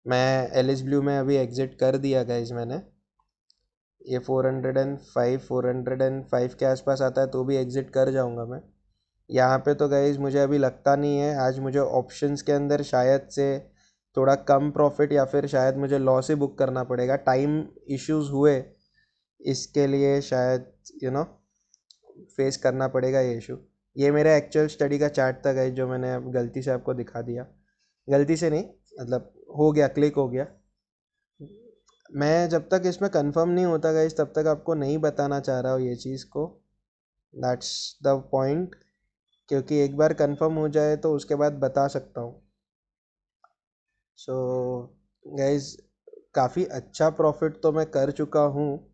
मैं एलिस ब्लू में अभी एग्ज़िट कर दिया गाइस मैंने। ये 405 के आसपास आता है तो भी एग्ज़िट कर जाऊंगा मैं। यहाँ पे तो गाइस मुझे अभी लगता नहीं है आज मुझे ऑप्शंस के अंदर शायद से थोड़ा कम प्रॉफिट या फिर शायद मुझे लॉस ही बुक करना पड़ेगा। टाइम इश्यूज हुए इसके लिए शायद फेस करना पड़ेगा ये इशू। ये मेरा एक्चुअल स्टडी का चार्ट था गाइस, जो मैंने अब गलती से आपको दिखा दिया। गलती से नहीं, मतलब हो गया, क्लिक हो गया। मैं जब तक इसमें कंफर्म नहीं होता गाइस तब तक आपको नहीं बताना चाह रहा हूँ ये चीज़ को। दैट्स द पॉइंट, क्योंकि एक बार कंफर्म हो जाए तो उसके बाद बता सकता हूँ। सो गाइस काफ़ी अच्छा प्रॉफिट तो मैं कर चुका हूँ।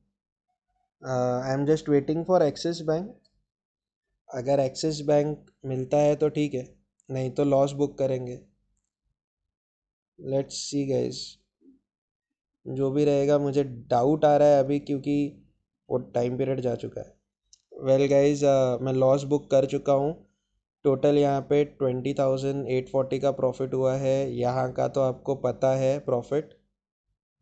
I am just waiting for axis bank. अगर एक्सिस बैंक मिलता है तो ठीक है, नहीं तो लॉस बुक करेंगे। लेट्स सी गाइस, जो भी रहेगा। मुझे डाउट आ रहा है अभी, क्योंकि वो टाइम पीरियड जा चुका है। वेल गाइस, मैं लॉस बुक कर चुका हूँ। टोटल यहाँ पे 20,840 का प्रॉफिट हुआ है। यहाँ का तो आपको पता है प्रॉफिट।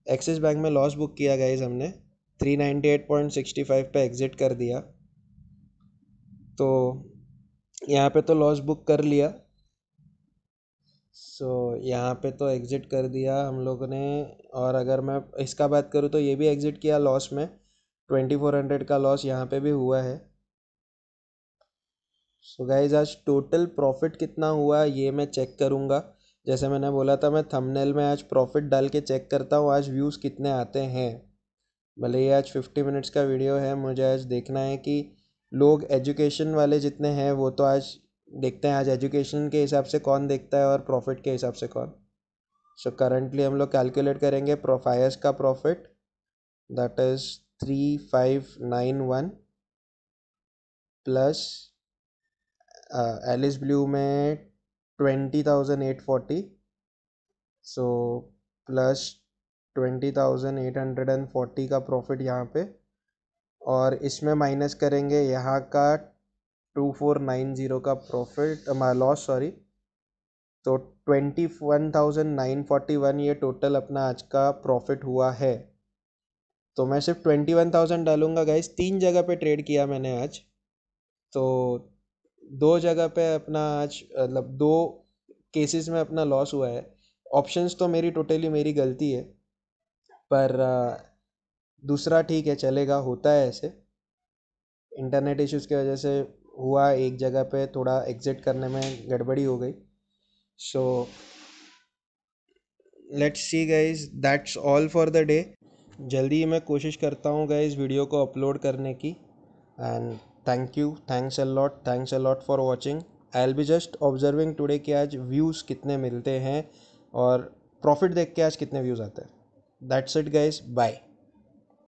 एक्सिस बैंक में लॉस बुक किया गाइस हमने, 398.65 पे एग्ज़िट कर दिया। तो यहाँ पे तो लॉस बुक कर लिया। सो यहाँ पे तो एग्ज़िट कर दिया हम लोगों ने। और अगर मैं इसका बात करूँ तो ये भी एग्ज़िट किया लॉस में, 2400 का लॉस यहाँ पे भी हुआ है। सो गाइज आज टोटल प्रॉफिट कितना हुआ ये मैं चेक करूँगा। जैसे मैंने बोला था, मैं थंबनेल में आज प्रॉफिट डाल के चेक करता हूँ आज व्यूज़ कितने आते हैं। भले ये आज 50 मिनट्स का वीडियो है, मुझे आज देखना है कि लोग एजुकेशन वाले जितने हैं वो तो आज देखते हैं, आज एजुकेशन के हिसाब से कौन देखता है और प्रॉफिट के हिसाब से कौन। सो करंटली हम लोग कैलकुलेट करेंगे प्रोफायर्स का profit, that is 3591 plus Alice Blue में 20,840। सो प्लस 20,840 का प्रॉफिट यहाँ पे, और इसमें माइनस करेंगे यहाँ का 2490 का प्रॉफिट लॉस, सॉरी। तो 21,941 ये टोटल अपना आज का प्रॉफिट हुआ है। तो मैं सिर्फ 21,000 डालूंगा गाइस। 3 जगह पे ट्रेड किया मैंने आज, तो 2 जगह पे अपना आज मतलब 2 केसेस में अपना लॉस हुआ है। ऑप्शंस तो मेरी टोटली मेरी गलती है, पर दूसरा ठीक है, चलेगा, होता है ऐसे। इंटरनेट इश्यूज़ की वजह से हुआ, एक जगह पे थोड़ा एग्जिट करने में गड़बड़ी हो गई। So let's see guys, that's all for the day. जल्दी ही मैं कोशिश करता हूँ गाइज वीडियो को अपलोड करने की। And thanks a lot for watching. I will be just observing today कि आज व्यूज़ कितने मिलते हैं और प्रॉफिट देख के आज कितने व्यूज़ आते हैं। That's it guys, bye.